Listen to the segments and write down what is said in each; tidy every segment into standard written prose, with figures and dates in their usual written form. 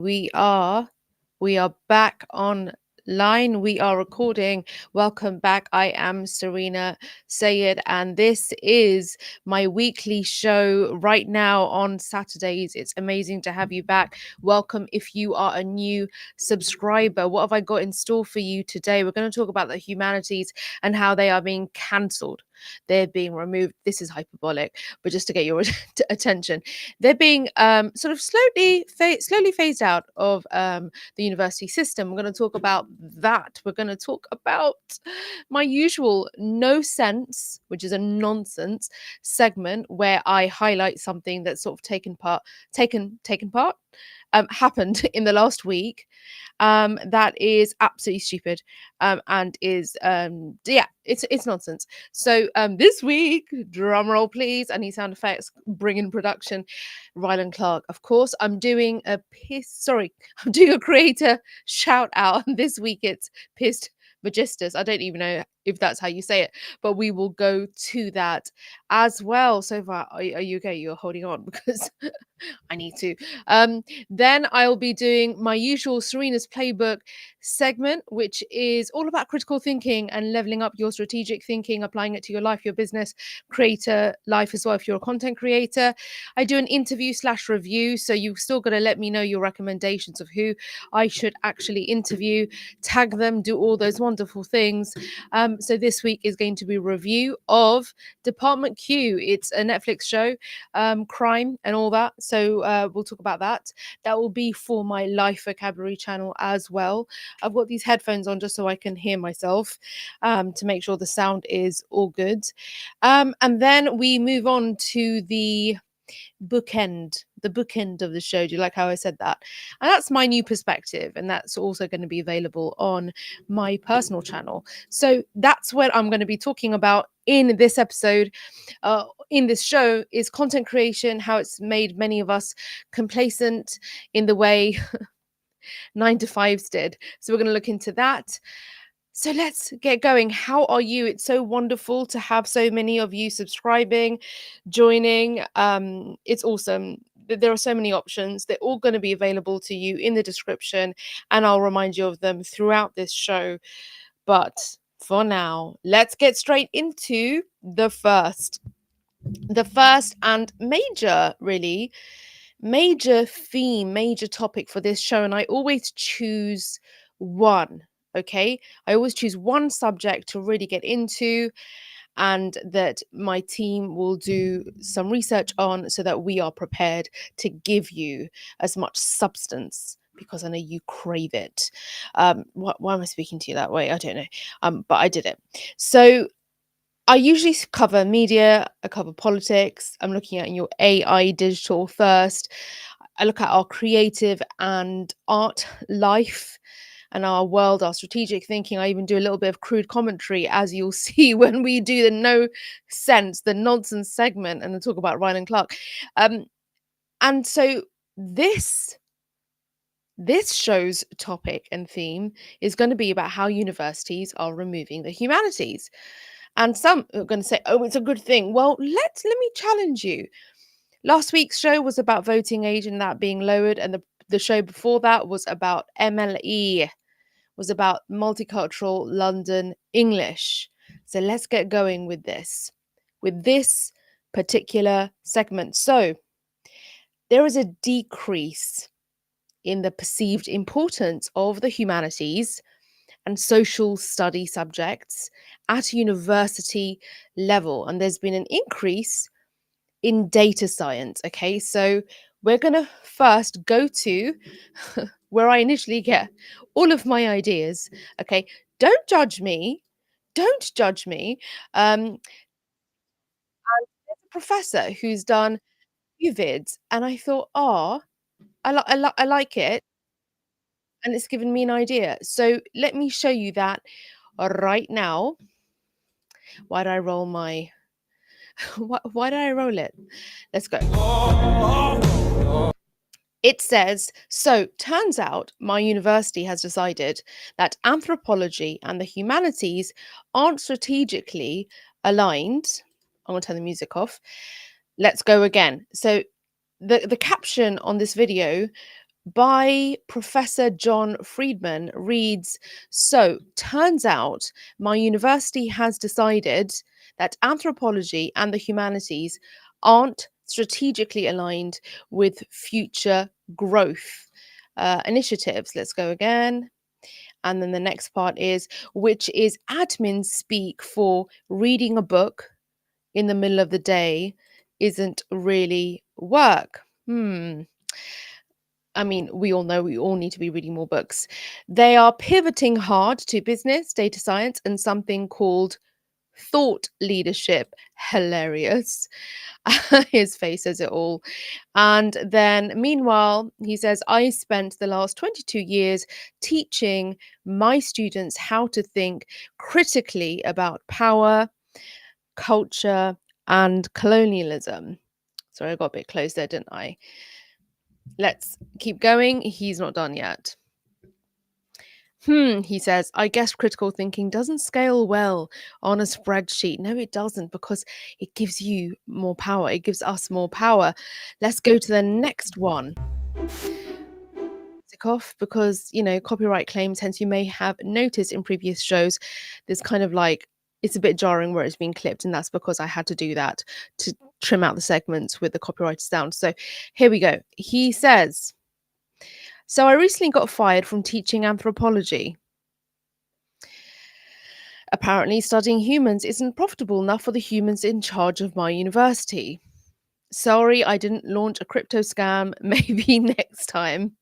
We are we are back online. We are recording. Welcome back. I am Serena Sayed, and this is my weekly show right now on Saturdays. It's amazing to have you back. Welcome if you are a new subscriber. What have I got in store for you today? We're going to talk about the humanities and how they are being cancelled. They're being removed. This is hyperbolic, but just to get your attention, they're being sort of slowly phased out of the university system. We're going to talk about that. We're going to talk about my usual no sense, which is a nonsense segment where I highlight something that's sort of taken part happened in the last week that is absolutely stupid and is yeah, it's nonsense. So this week, drum roll please, I need sound effects, bring in production. Rylan Clark, of course. I'm doing a creator shout out. This week it's pissed Magistus. I don't even know if that's how you say it, but we will go to that as well. So far, are you okay? You're holding on because I need to. Then I'll be doing my usual Serena's Playbook segment, which is all about critical thinking and leveling up your strategic thinking, applying it to your life, your business, creator life as well. If you're a content creator, I do an interview/review. So you've still got to let me know your recommendations of who I should actually interview, tag them, do all those wonderful things. So this week is going to be a review of Department Q. It's a Netflix show, crime and all that. So we'll talk about that. That will be for my life vocabulary channel as well. I've got these headphones on just so I can hear myself to make sure the sound is all good. And then we move on to the bookend of the show. Do you like how I said that? And that's my new perspective, and that's also going to be available on my personal channel. So that's what I'm going to be talking about in this episode, in this show, is content creation, how it's made many of us complacent in the way 9 to 5s did. So we're going to look into that. So let's get going. How are you? It's so wonderful to have so many of you subscribing, joining. It's awesome. There are so many options. They're all going to be available to you in the description, and I'll remind you of them throughout this show. But for now, let's get straight into the first and major theme, major topic for this show. And I always choose one. Okay, I always choose one subject to really get into, and that my team will do some research on so that we are prepared to give you as much substance, because I know you crave it. Why am I speaking to you that way? I don't know. But I did it. So I usually cover media, I cover politics. I'm looking at your AI digital first. I look at our creative and art life and our world, our strategic thinking. I even do a little bit of crude commentary, as you'll see when we do the no sense, the nonsense segment, and then talk about Rylan Clark. And so this show's topic and theme is going to be about how universities are removing the humanities. And some are going to say, oh, it's a good thing. Well, let me challenge you. Last week's show was about voting age and that being lowered, and the show before that was about MLE, was about multicultural London English. So let's get going with this particular segment. So there is a decrease in the perceived importance of the humanities and social study subjects at university level, and there's been an increase in data science. Okay, so we're going to first go to where I initially get all of my ideas. Okay, don't judge me. Don't judge me. There's a professor who's done few vids, and I thought, oh, I like it, and it's given me an idea. So let me show you that right now. Why did I roll my? Why did I roll it? Let's go. It says, so turns out my university has decided that anthropology and the humanities aren't strategically aligned. I'm going to turn the music off. Let's go again. So the caption on this video by Professor John Friedman reads, so turns out my university has decided that anthropology and the humanities aren't strategically aligned with future growth initiatives. Let's go again. And then the next part is, which is admin speak for reading a book in the middle of the day isn't really work. I mean, we all know we all need to be reading more books. They are pivoting hard to business, data science, and something called thought leadership. Hilarious. His face says it all. And then, meanwhile, he says, I spent the last 22 years teaching my students how to think critically about power, culture, and colonialism. Sorry, I got a bit close there, didn't I? Let's keep going. He's not done yet. He says, I guess critical thinking doesn't scale well on a spreadsheet. No, it doesn't, because it gives you more power. It gives us more power. Let's go to the next one. Tick off, because, you know, copyright claims, hence you may have noticed in previous shows, there's kind of like, it's a bit jarring where it's been clipped, and that's because I had to do that to trim out the segments with the copyrighted sound. So here we go. He says, so I recently got fired from teaching anthropology. Apparently, studying humans isn't profitable enough for the humans in charge of my university. Sorry, I didn't launch a crypto scam. Maybe next time.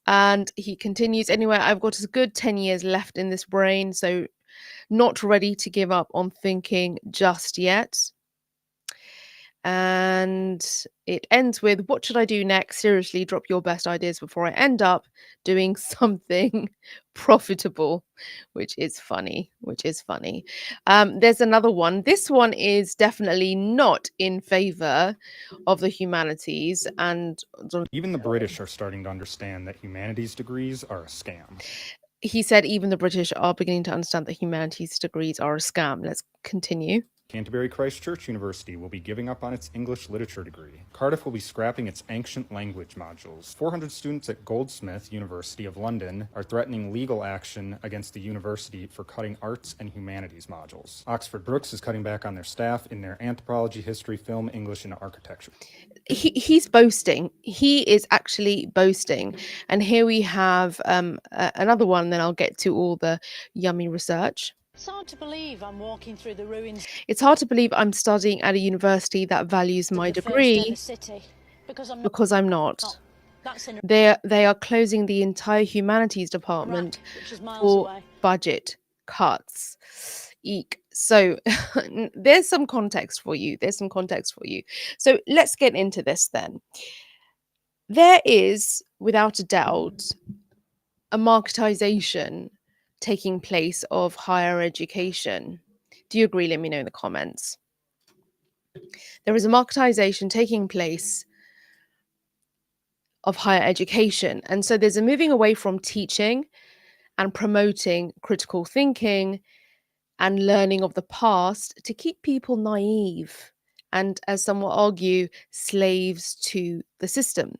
And he continues, anyway, I've got a good 10 years left in this brain, so not ready to give up on thinking just yet. And it ends with, what should I do next? Seriously, drop your best ideas before I end up doing something profitable, which is funny, there's another one. This one is definitely not in favor of the humanities, and even the British are starting to understand that humanities degrees are a scam. He said even the British are beginning to understand that humanities degrees are a scam. Let's continue. Canterbury Christ Church University will be giving up on its English literature degree. Cardiff will be scrapping its ancient language modules. 400 students at Goldsmith University of London are threatening legal action against the university for cutting arts and humanities modules. Oxford Brookes is cutting back on their staff in their anthropology, history, film, English, and architecture. He's boasting. He is actually boasting. And here we have another one, then I'll get to all the yummy research. It's hard to believe I'm walking through the ruins. It's hard to believe I'm studying at a university that values my degree because I'm not. They are closing the entire humanities department for budget cuts. Eek. So there's some context for you. So let's get into this then. There is, without a doubt, a marketization taking place of higher education. Do you agree? Let me know in the comments. There is a marketization taking place of higher education. And so there's a moving away from teaching and promoting critical thinking and learning of the past to keep people naive and, as some will argue, slaves to the system.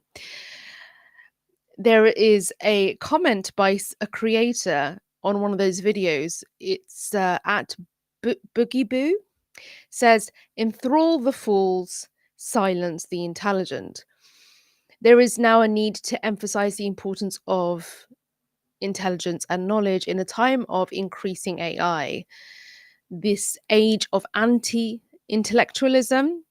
There is a comment by a creator on one of those videos. It's at Boogie Boo. Says, enthrall the fools, silence the intelligent. There is now a need to emphasize the importance of intelligence and knowledge in a time of increasing AI. This age of anti-intellectualism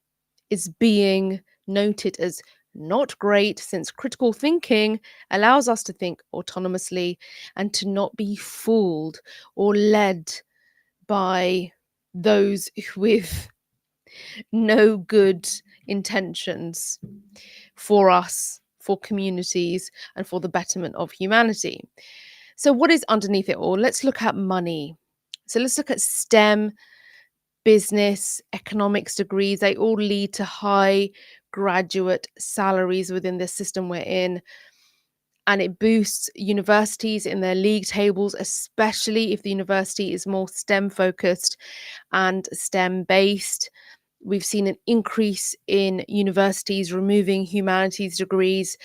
is being noted as not great, since critical thinking allows us to think autonomously and to not be fooled or led by those with no good intentions for us, for communities, and for the betterment of humanity. So what is underneath it all? Let's look at money. So let's look at STEM, business, economics degrees. They all lead to high graduate salaries within the system we're in. And it boosts universities in their league tables, especially if the university is more STEM focused and STEM based. We've seen an increase in universities removing humanities degrees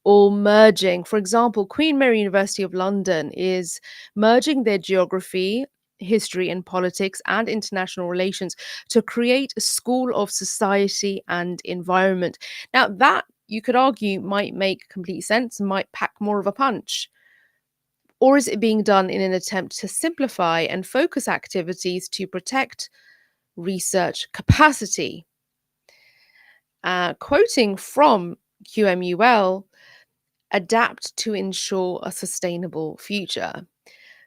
or merging. For example, Queen Mary University of London is merging their geography, history, and politics and international relations to create a school of society and environment. Now, that you could argue might make complete sense, might pack more of a punch. Or is it being done in an attempt to simplify and focus activities to protect research capacity? Quoting from QMUL, adapt to ensure a sustainable future.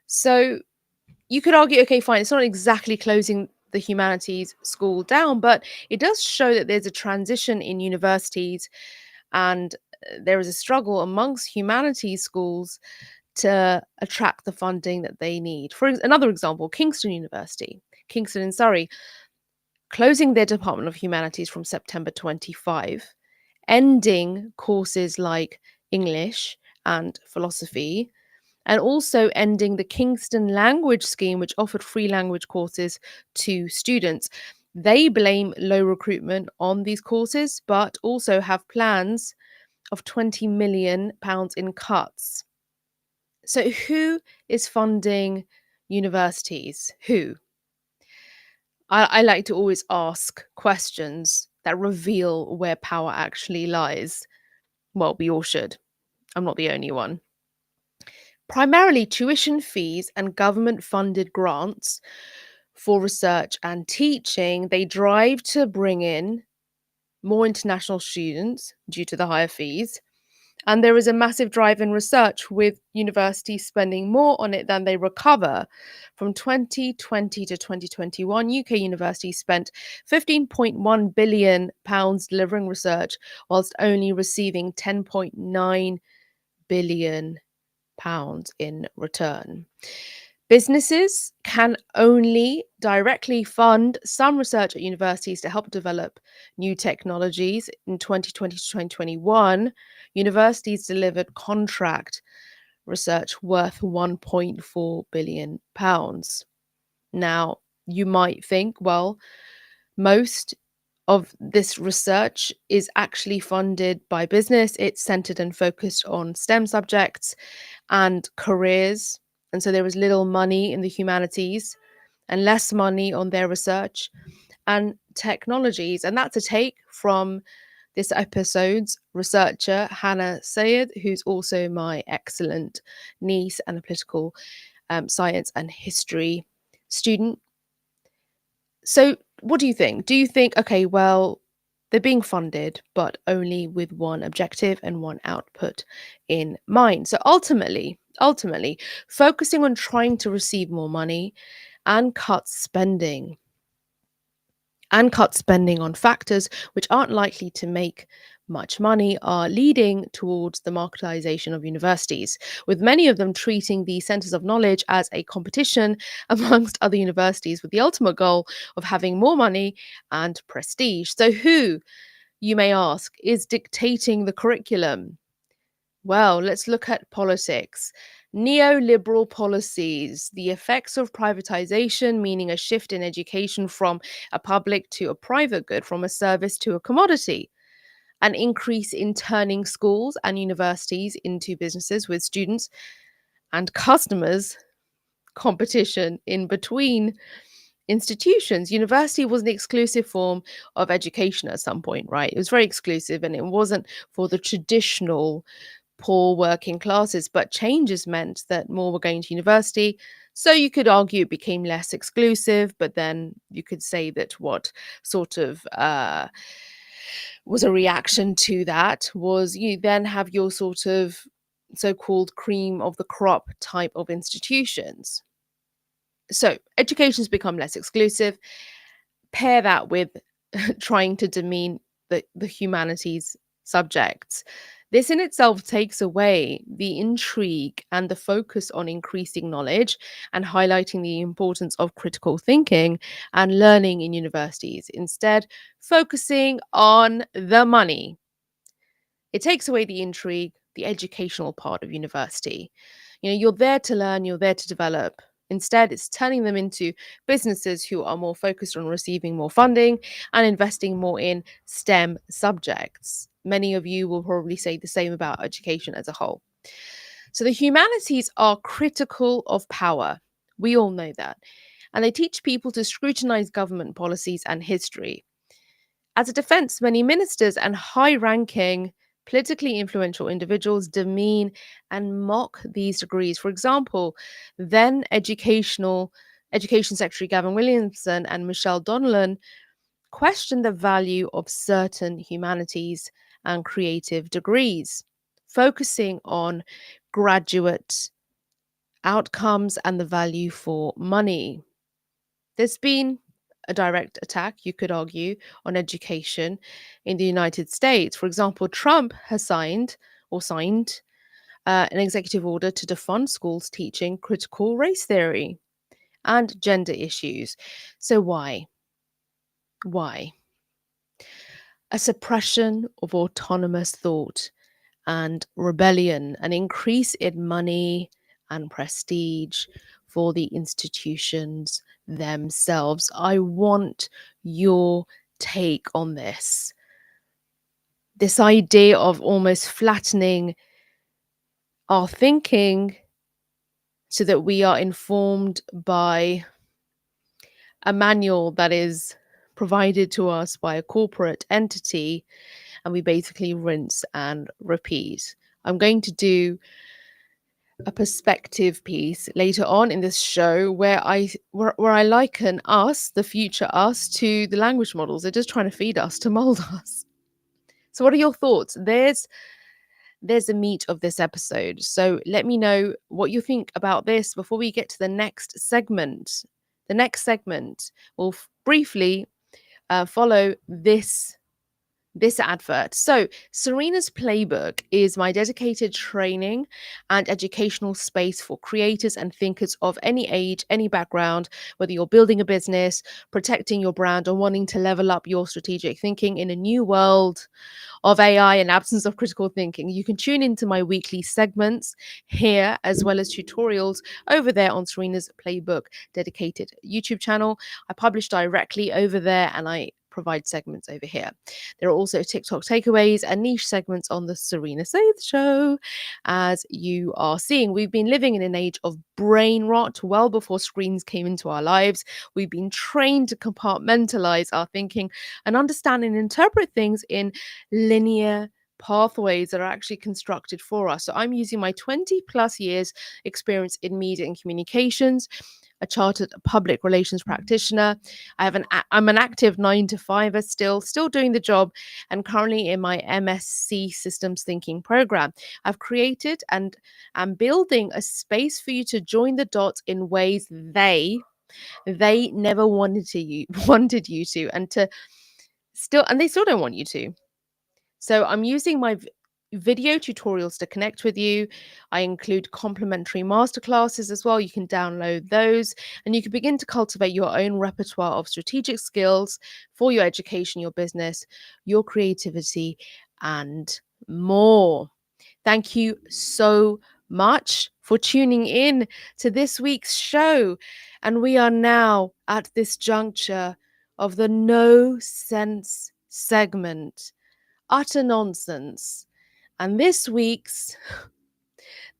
So you could argue, okay, fine, it's not exactly closing the humanities school down, but it does show that there's a transition in universities and there is a struggle amongst humanities schools to attract the funding that they need. For another example, Kingston University, Kingston in Surrey, closing their Department of Humanities from September 25, ending courses like English and philosophy, and also ending the Kingston Language Scheme, which offered free language courses to students. They blame low recruitment on these courses, but also have plans of £20 million in cuts. So, who is funding universities? Who? I like to always ask questions that reveal where power actually lies. Well, we all should. I'm not the only one. Primarily tuition fees and government funded grants for research and teaching, they drive to bring in more international students due to the higher fees. And there is a massive drive in research, with universities spending more on it than they recover. From 2020 to 2021, UK universities spent £15.1 billion delivering research, whilst only receiving £10.9 billion in return. Businesses can only directly fund some research at universities to help develop new technologies. In 2020 to 2021, universities delivered contract research worth £1.4 billion. Now, you might think, well, most of this research is actually funded by business. It's centered and focused on STEM subjects and careers. And so there was little money in the humanities and less money on their research and technologies. And that's a take from this episode's researcher, Hannah Sayed, who's also my excellent niece and a political science and history student. So, what do you think? Do you think, okay, well, they're being funded, but only with one objective and one output in mind? So ultimately, focusing on trying to receive more money and cut spending on factors which aren't likely to make much money are leading towards the marketization of universities, with many of them treating the centers of knowledge as a competition amongst other universities with the ultimate goal of having more money and prestige. So, who, you may ask, is dictating the curriculum? Well, let's look at politics. Neoliberal policies, the effects of privatization, meaning a shift in education from a public to a private good, from a service to a commodity, an increase in turning schools and universities into businesses with students and customers, competition in between institutions. University was an exclusive form of education at some point, right? It was very exclusive and it wasn't for the traditional poor working classes, but changes meant that more were going to university. So you could argue it became less exclusive, but then you could say that what sort of was a reaction to that was you then have your sort of so-called cream of the crop type of institutions. So education's become less exclusive. Pair that with trying to demean the humanities subjects. This in itself takes away the intrigue and the focus on increasing knowledge and highlighting the importance of critical thinking and learning in universities, instead, focusing on the money. It takes away the intrigue, the educational part of university. You know, you're there to learn, you're there to develop. Instead, it's turning them into businesses who are more focused on receiving more funding and investing more in STEM subjects. many of you will probably say the same about education as a whole. So the humanities are critical of power. We all know that. And they teach people to scrutinize government policies and history. As a defense, many ministers and high ranking, politically influential individuals demean and mock these degrees. For example, then Education Secretary Gavin Williamson and Michelle Donnellan questioned the value of certain humanities and creative degrees, focusing on graduate outcomes and the value for money. There's been a direct attack, you could argue, on education in the United States. For example, Trump has signed an executive order to defund schools teaching critical race theory and gender issues. So why? Why? A suppression of autonomous thought and rebellion, an increase in money and prestige for the institutions themselves. I want your take on this. This idea of almost flattening our thinking so that we are informed by a manual that is provided to us by a corporate entity, and we basically rinse and repeat. I'm going to do a perspective piece later on in this show where I liken us, the future us, to the language models. They're just trying to feed us, to mold us. So what are your thoughts? There's the meat of this episode. So let me know what you think about this before we get to the next segment. The next segment will briefly follow this advert. So Serena's Playbook is my dedicated training and educational space for creators and thinkers of any age, any background, whether you're building a business, protecting your brand, or wanting to level up your strategic thinking in a new world of AI and absence of critical thinking. You can tune into my weekly segments here, as well as tutorials over there on Serena's Playbook dedicated YouTube channel. I publish directly over there, and I provide segments over here. There are also TikTok takeaways and niche segments on the Serena Sayed Show. As you are seeing, we've been living in an age of brain rot well before screens came into our lives. We've been trained to compartmentalize our thinking and understand and interpret things in linear pathways that are actually constructed for us. So I'm using my 20 plus years experience in media and communications, a chartered public relations practitioner. I'm an active 9-to-5er still doing the job, and currently in my MSc systems thinking program. I've created and am building a space for you to join the dots in ways they never wanted you to, and they still don't want you to. So I'm using my video tutorials to connect with you. I include complimentary masterclasses as well. You can download those, and you can begin to cultivate your own repertoire of strategic skills for your education, your business, your creativity, and more. Thank you so much for tuning in to this week's show. And we are now at this juncture of the no sense segment. Utter nonsense. And this week's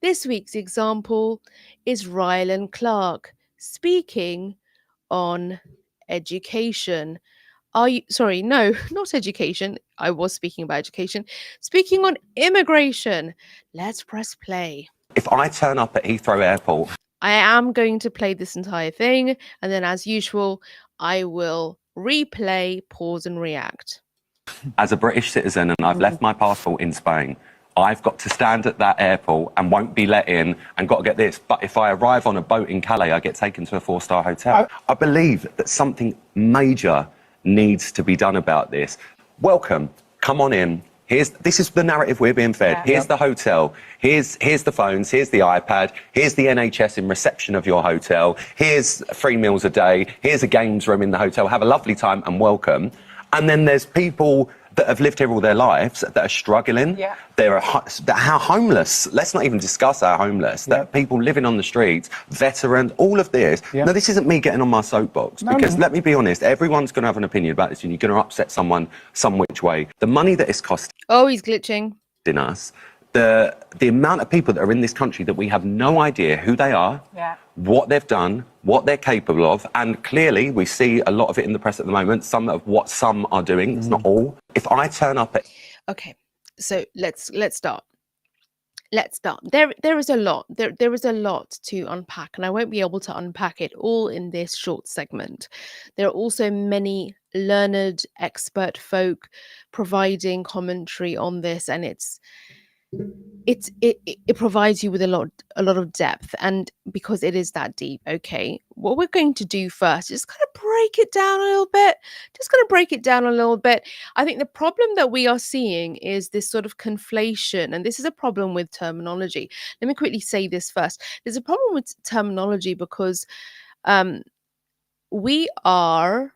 example is Rylan Clark speaking on education. Sorry, no, not education. I was speaking about education. Speaking on immigration. Let's press play. If I turn up at Heathrow Airport, I am going to play this entire thing, and then as usual, I will replay, pause, and react. As a British citizen, and I've left my passport in Spain, I've got to stand at that airport and won't be let in, and got to get this. But if I arrive on a boat in Calais, I get taken to a 4-star hotel. I believe that something major needs to be done about this. Welcome, come on in. This is the narrative we're being fed. Yeah. Here's the hotel. Here's the phones. Here's the iPad. Here's the NHS in reception of your hotel. Here's 3 meals a day. Here's a games room in the hotel. Have a lovely time and welcome. And then there's people that have lived here all their lives, that are struggling. Yeah. How homeless. Let's not even discuss our homeless. That people living on the streets, veterans, all of this. Yeah. Now, this isn't me getting on my soapbox, because let me be honest, everyone's going to have an opinion about this, and you're going to upset someone some which way. The money that it's costing Oh, he's glitching. us, the amount of people that are in this country that we have no idea who they are, what they've done, what they're capable of, and clearly we see a lot of it in the press at the moment, some of what some are doing, it's not all. If I turn up at... Okay, so let's start. Let's start. There is a lot. There is a lot to unpack, and I won't be able to unpack it all in this short segment. There are also many learned expert folk providing commentary on this, and it provides you with a lot of depth, and because it is that deep. Okay, what we're going to do first is kind of break it down a little bit. I think the problem that we are seeing is this sort of conflation, and this is a problem with terminology. Let me quickly say this first. There's a problem with terminology because we are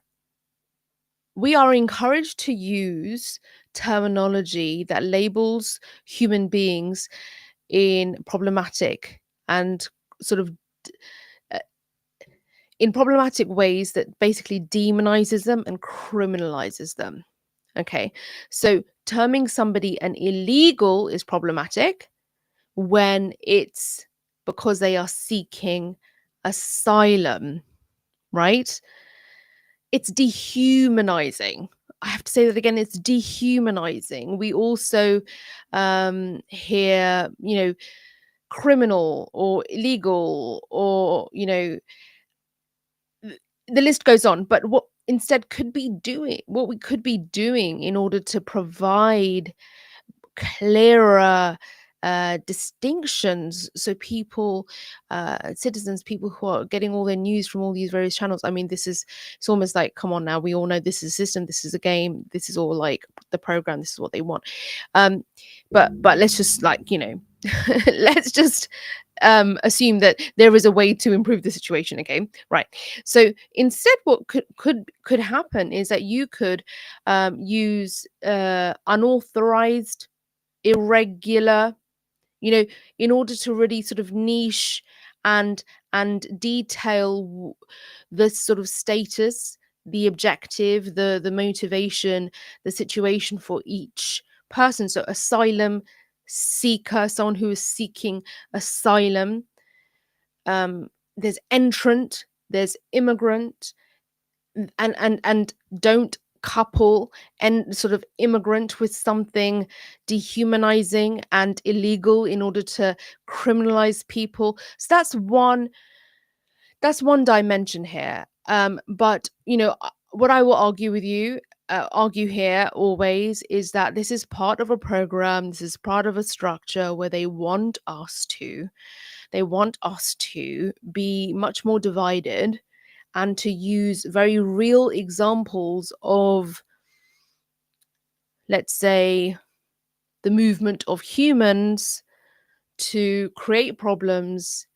encouraged to use terminology that labels human beings in problematic and sort of in problematic ways that basically demonizes them and criminalizes them. Okay, so terming somebody an illegal is problematic when it's because they are seeking asylum, right? It's dehumanizing. I have to say that again, it's dehumanizing. We also hear, criminal or illegal, or, the list goes on. But what we could be doing in order to provide clearer distinctions, so people, citizens, people who are getting all their news from all these various channels. I mean, it's almost like, come on now, we all know this is a system, this is a game, this is all like the program, this is what they want. But let's just let's just assume that there is a way to improve the situation. Okay, right. So instead, what could happen is that you could use unauthorized, irregular, in order to really sort of niche and detail the sort of status, the objective, the motivation, the situation for each person. So asylum seeker, someone who is seeking asylum. There's entrant, there's immigrant, and don't couple and sort of immigrant with something dehumanizing and illegal in order to criminalize people. So that's one dimension here. But what I will argue here always is that this is part of a program, this is part of a structure where they want us to be much more divided and to use very real examples of, let's say, the movement of humans to create problems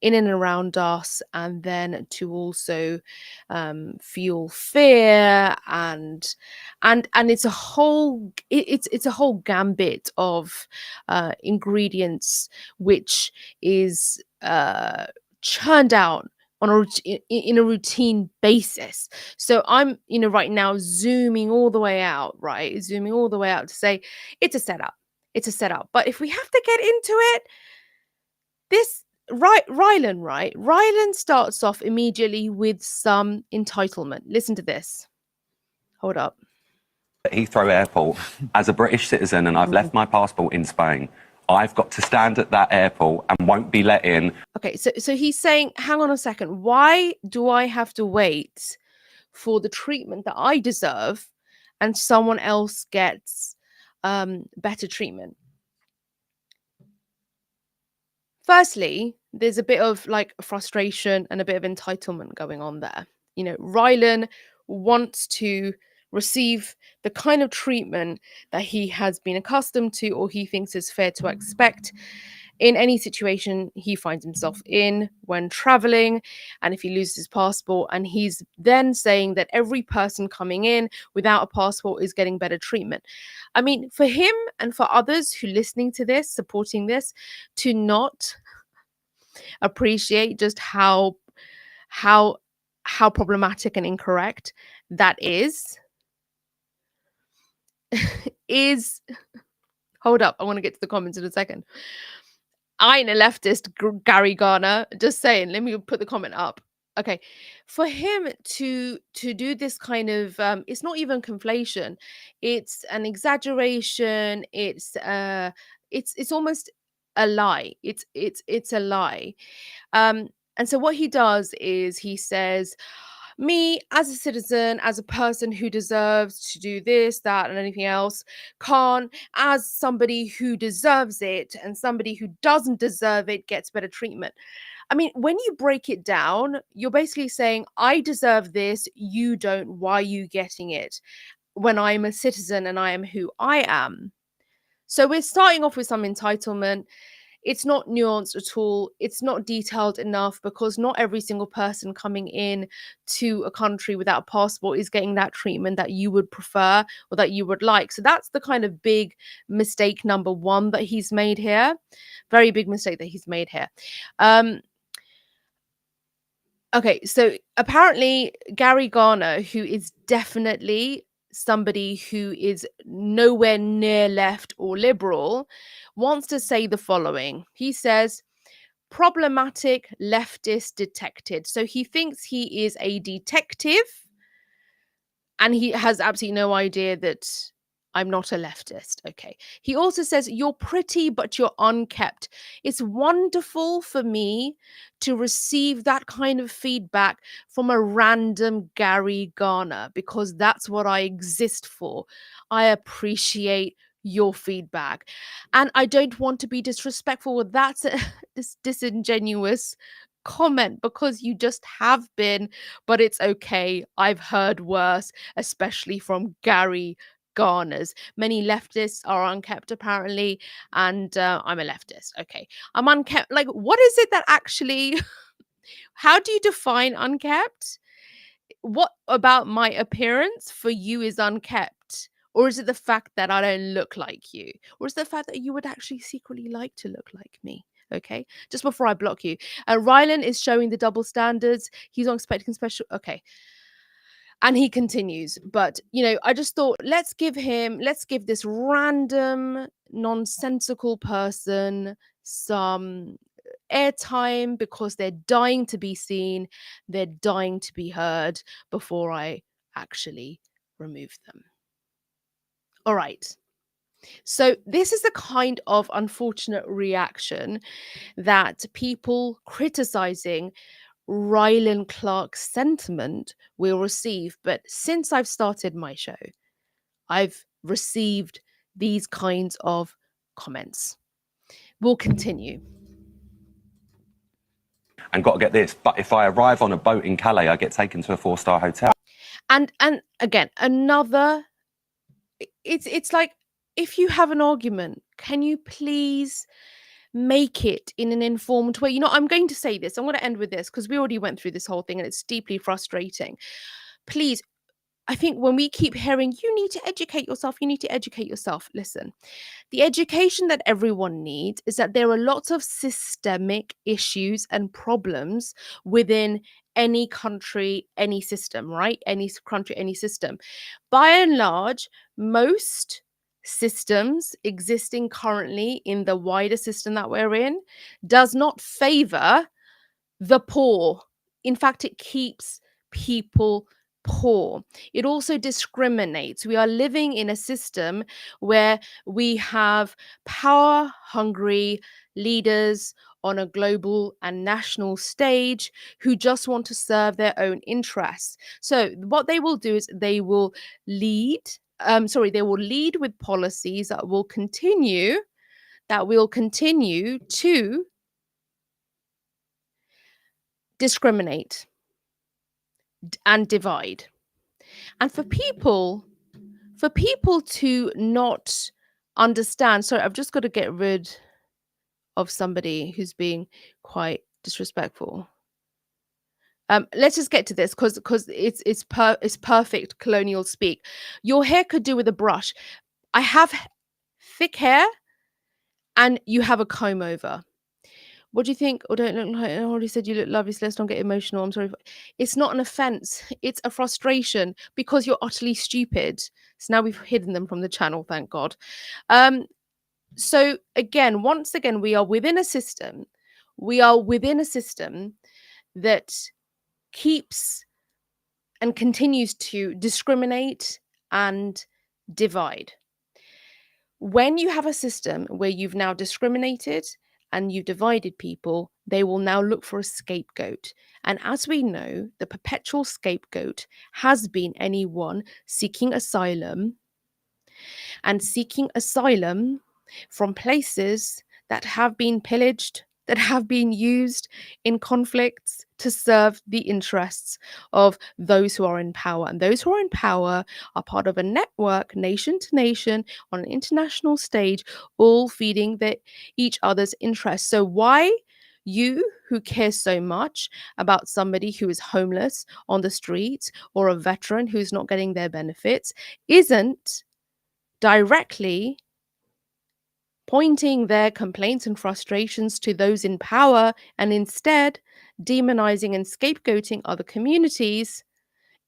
in and around us, and then to also fuel fear, and it's a whole gambit of ingredients which is churned out in a routine basis. So I'm right now zooming all the way out to say it's a setup. But if we have to get into it, this Rylan starts off immediately with some entitlement. Listen to this. Hold up. At Heathrow Airport, as a British citizen, and I've left my passport in Spain, I've got to stand at that airport and won't be let in. Okay, so he's saying, hang on a second, why do I have to wait for the treatment that I deserve and someone else gets better treatment? Firstly, there's a bit of like frustration and a bit of entitlement going on there. Rylan wants to receive the kind of treatment that he has been accustomed to, or he thinks is fair to expect in any situation he finds himself in when traveling, and if he loses his passport. And he's then saying that every person coming in without a passport is getting better treatment. I mean, for him and for others who listening to this, supporting this, to not appreciate just how problematic and incorrect that is is hold up, I want to get to the comments in a second. I ain't a leftist, Gary Garner. Just saying. Let me put the comment up. Okay, for him to do this kind of it's not even conflation. It's an exaggeration. It's almost a lie. It's a lie. And so what he does is he says, me as a citizen, as a person who deserves to do this, that, and anything else, can't, as somebody who deserves it and somebody who doesn't deserve it gets better treatment. I mean, when you break it down, you're basically saying, I deserve this, you don't, why are you getting it? When I'm a citizen and I am who I am. So we're starting off with some entitlement. It's not nuanced at all. It's not detailed enough, because not every single person coming in to a country without a passport is getting that treatment that you would prefer or that you would like. So that's the kind of big mistake number one that he's made here. Very big mistake that he's made here. Okay, so apparently Gary Garner, who is definitely somebody who is nowhere near left or liberal, wants to say the following. He says, problematic leftist detected. So he thinks he is a detective, and he has absolutely no idea that I'm not a leftist. Okay. He also says, you're pretty, but you're unkept. It's wonderful for me to receive that kind of feedback from a random Gary Garner, because that's what I exist for. I appreciate your feedback. And I don't want to be disrespectful. That's this disingenuous comment, because you just have been, but it's okay. I've heard worse, especially from Gary Garners. Many leftists are unkept, apparently, and I'm a leftist. Okay, I'm unkept. Like, what is it that actually? How do you define unkept? What about my appearance for you is unkept? Or is it the fact that I don't look like you? Or is it the fact that you would actually secretly like to look like me? Okay, just before I block you. Rylan is showing the double standards. He's not expecting special. Okay. And he continues. But, I just thought, let's give this random, nonsensical person some airtime, because they're dying to be seen. They're dying to be heard before I actually remove them. All right. So this is the kind of unfortunate reaction that people criticizing Rylan Clark's sentiment will receive. But since I've started my show, I've received these kinds of comments. We'll continue. And got to get this, but if I arrive on a boat in Calais, I get taken to a 4-star hotel. And again, another, it's like, if you have an argument, can you please make it in an informed way? I'm going to say this. I'm going to end with this, because we already went through this whole thing and it's deeply frustrating. Please, I think when we keep hearing, you need to educate yourself, listen, the education that everyone needs is that there are lots of systemic issues and problems within any country, any system, right? Any country, any system. By and large, most systems existing currently in the wider system that we're in does not favor the poor. In fact, it keeps people poor. It also discriminates. We are living in a system where we have power hungry leaders on a global and national stage who just want to serve their own interests. So what they will do is they will lead with policies that will continue to discriminate and divide. And for people to not understand, sorry, I've just got to get rid of somebody who's being quite disrespectful. Let's just get to this because it's perfect colonial speak. Your hair could do with a brush. I have thick hair, and you have a comb over. What do you think? Or don't look like? I already said you look lovely, so let's not get emotional. I'm sorry. It's not an offense. It's a frustration because you're utterly stupid. So now we've hidden them from the channel, thank God. So again, once again, we are within a system. We are within a system that keeps and continues to discriminate and divide. When you have a system where you've now discriminated and you've divided people, they will now look for a scapegoat. And as we know, the perpetual scapegoat has been anyone seeking asylum from places that have been pillaged, that have been used in conflicts to serve the interests of those who are in power. And those who are in power are part of a network, nation to nation, on an international stage, all feeding each other's interests. So why you, who care so much about somebody who is homeless on the streets or a veteran who's not getting their benefits, isn't directly pointing their complaints and frustrations to those in power and instead demonizing and scapegoating other communities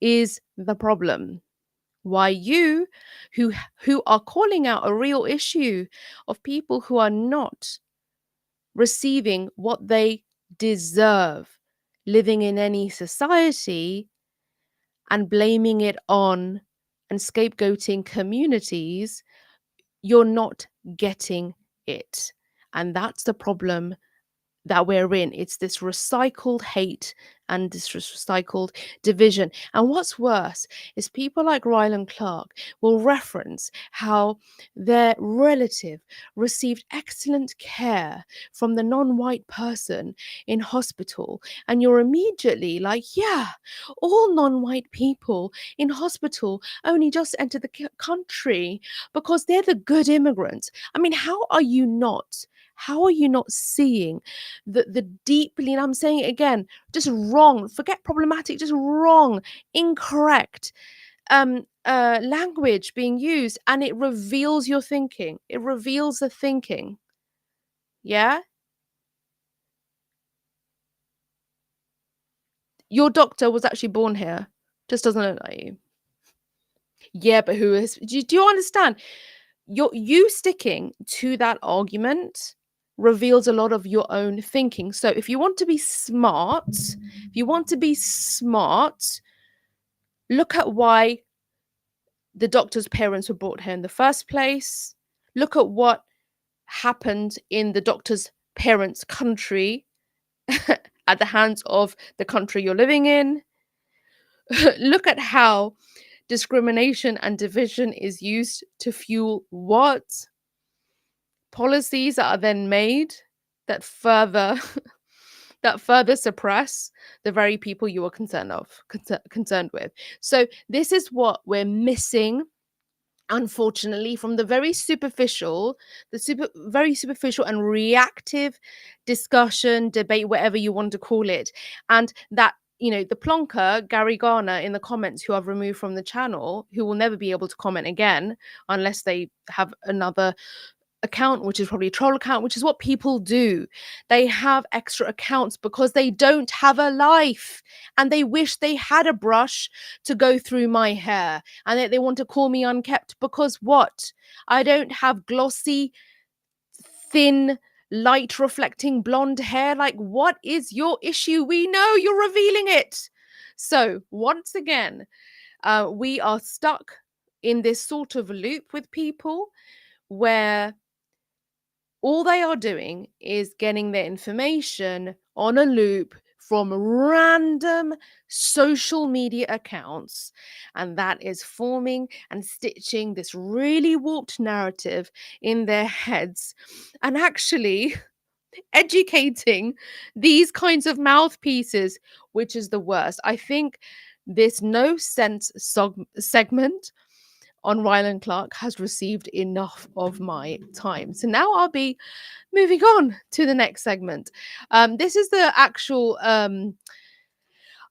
is the problem. Why you, who are calling out a real issue of people who are not receiving what they deserve living in any society, and blaming it on and scapegoating communities, you're not getting it. And that's the problem that we're in. It's this recycled hate and this recycled division. And what's worse is people like Rylan Clark will reference how their relative received excellent care from the non-white person in hospital. And you're immediately like, yeah, all non-white people in hospital only just enter the country because they're the good immigrants. I mean, how are you not seeing the deeply, and I'm saying it again, just wrong, forget problematic, just wrong, incorrect language being used, and it reveals your thinking. It reveals the thinking. Yeah? Your doctor was actually born here. Just doesn't look like you. Yeah, but who is? Do you understand? You sticking to that argument reveals a lot of your own thinking. So if you want to be smart, look at why the doctor's parents were brought here in the first place. Look at what happened in the doctor's parents' country at the hands of the country you're living in. Look at how discrimination and division is used to fuel what? Policies that are then made that further suppress the very people you are concerned with. So this is what we're missing, unfortunately, from the very superficial and reactive discussion, debate, whatever you want to call it. And that, the plonker Gary Garner in the comments, who I've removed from the channel, who will never be able to comment again unless they have another account, which is probably a troll account, which is what people do. They have extra accounts because they don't have a life and they wish they had a brush to go through my hair, and they want to call me unkept because what? I don't have glossy, thin, light reflecting blonde hair. Like, what is your issue? We know you're revealing it. So once again, we are stuck in this sort of loop with people where all they are doing is getting their information on a loop from random social media accounts. And that is forming and stitching this really warped narrative in their heads and actually educating these kinds of mouthpieces, which is the worst. I think this no sense segment on Rylan Clark has received enough of my time. So now I'll be moving on to the next segment. This is the actual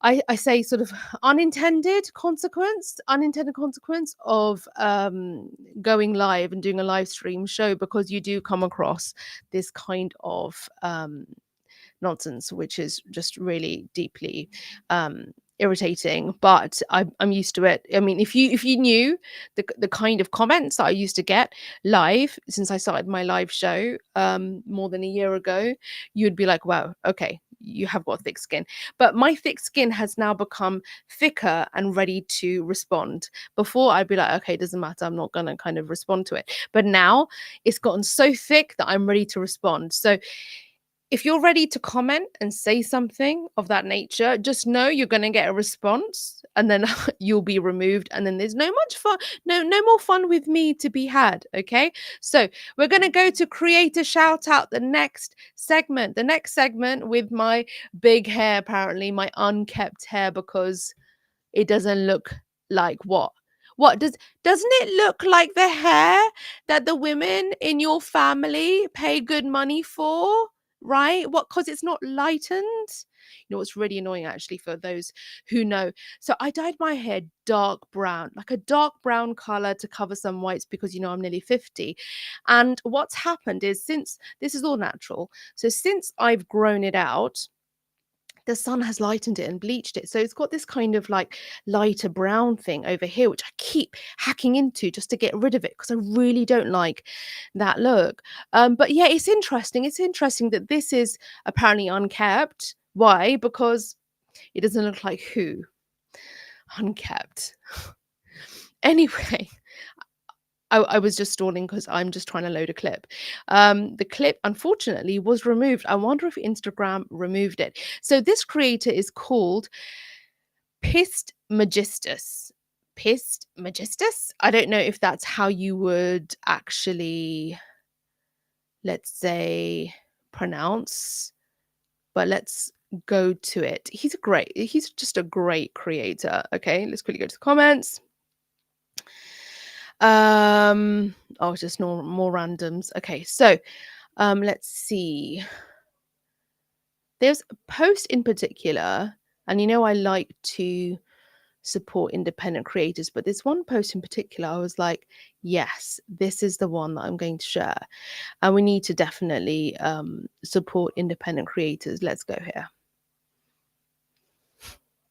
I say sort of unintended consequence of going live and doing a live stream show, because you do come across this kind of nonsense, which is just really deeply irritating, but I'm used to it. I mean, if you knew the kind of comments that I used to get live since I started my live show more than a year ago, you'd be like, wow, okay, you have got thick skin. But my thick skin has now become thicker and ready to respond. Before, I'd be like, okay, it doesn't matter, I'm not gonna kind of respond to it. But now it's gotten so thick that I'm ready to respond. So if you're ready to comment and say something of that nature, just know you're going to get a response, and then you'll be removed, and then there's no much fun, no more fun with me to be had. Okay, so we're going to go to creator shout out, the next segment with my big hair, apparently my unkept hair, because it doesn't look like doesn't it look like the hair that the women in your family pay good money for, right? What, because it's not lightened? You know what's really annoying, actually, for those who know, so I dyed my hair dark brown, like a dark brown color, to cover some whites, because I'm nearly 50. And what's happened is, since this is all natural, so since I've grown it out, the sun has lightened it and bleached it. So it's got this kind of like lighter brown thing over here, which I keep hacking into just to get rid of it, because I really don't like that look. But yeah, it's interesting. It's interesting that this is apparently unkept. Why? Because it doesn't look like who? Unkept. Anyway, I was just stalling because I'm just trying to load a clip. The clip, unfortunately, was removed. I wonder if Instagram removed it. So this creator is called Magistus. Magistus? I don't know if that's how you would actually, let's say, pronounce, but let's go to it. He's just a great creator. Okay, let's quickly go to the comments. Just more randoms. Okay, so let's see. There's a post in particular, and I like to support independent creators, but there's one post in particular I was like, yes, this is the one that I'm going to share, and we need to definitely support independent creators. Let's go here.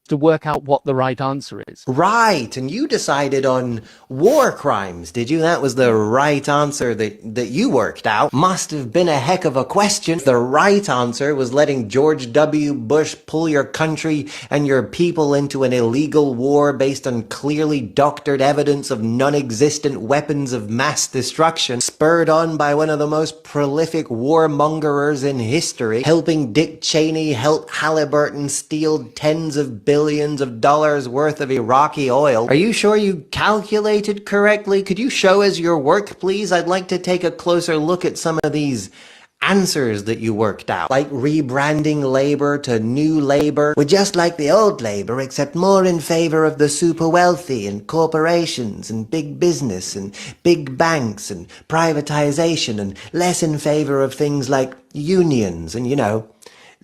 To work out what the right answer is. Right, and you decided on war crimes, did you? That was the right answer that you worked out. Must have been a heck of a question. The right answer was letting George W. Bush pull your country and your people into an illegal war based on clearly doctored evidence of non-existent weapons of mass destruction, spurred on by one of the most prolific warmongerers in history, helping Dick Cheney help Halliburton steal tens of billions of dollars worth of Iraqi oil. Are you sure you calculated correctly? Could you show us your work, please? I'd like to take a closer look at some of these answers that you worked out. Like rebranding labor to new labor. We're just like the old labor, except more in favor of the super wealthy and corporations and big business and big banks and privatization, and less in favor of things like unions and,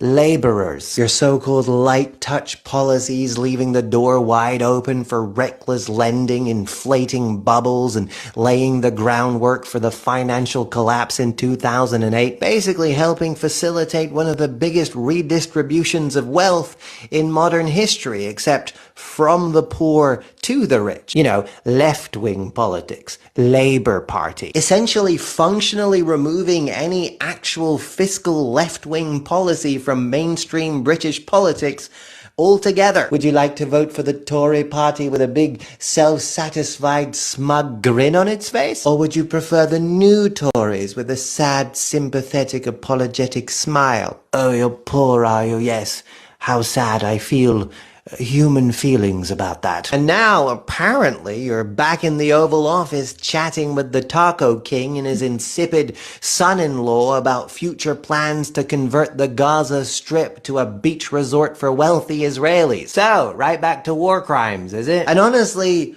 laborers. Your so-called light touch policies leaving the door wide open for reckless lending, inflating bubbles, and laying the groundwork for the financial collapse in 2008, basically helping facilitate one of the biggest redistributions of wealth in modern history, except from the poor to the rich. Left-wing politics, Labour Party. Essentially functionally removing any actual fiscal left-wing policy from mainstream British politics altogether. Would you like to vote for the Tory party with a big, self-satisfied, smug grin on its face? Or would you prefer the new Tories with a sad, sympathetic, apologetic smile? Oh, you're poor, are you? Yes. How sad. I feel human feelings about that. And now, apparently, you're back in the Oval Office chatting with the Taco King and his insipid son-in-law about future plans to convert the Gaza Strip to a beach resort for wealthy Israelis. So, right back to war crimes, is it? And honestly,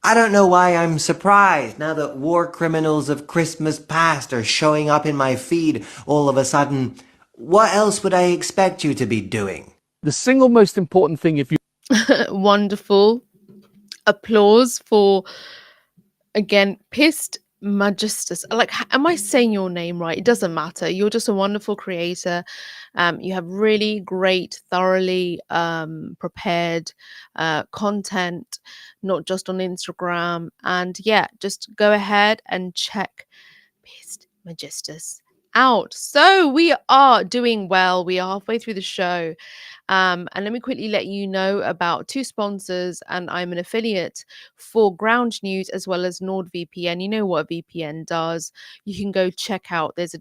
I don't know why I'm surprised now that war criminals of Christmas past are showing up in my feed all of a sudden. What else would I expect you to be doing? The single most important thing if you Wonderful applause for, again, pissed Magistus. Like, am I saying your name right? It doesn't matter. You're just a wonderful creator. You have really great, thoroughly prepared content, not just on Instagram. And yeah, just go ahead and check pissed Magistus out. So we are doing well. We are halfway through the show. And let me quickly let you know about two sponsors, and I'm an affiliate for Ground News as well as NordVPN. You know what a VPN does. You can go check out. There's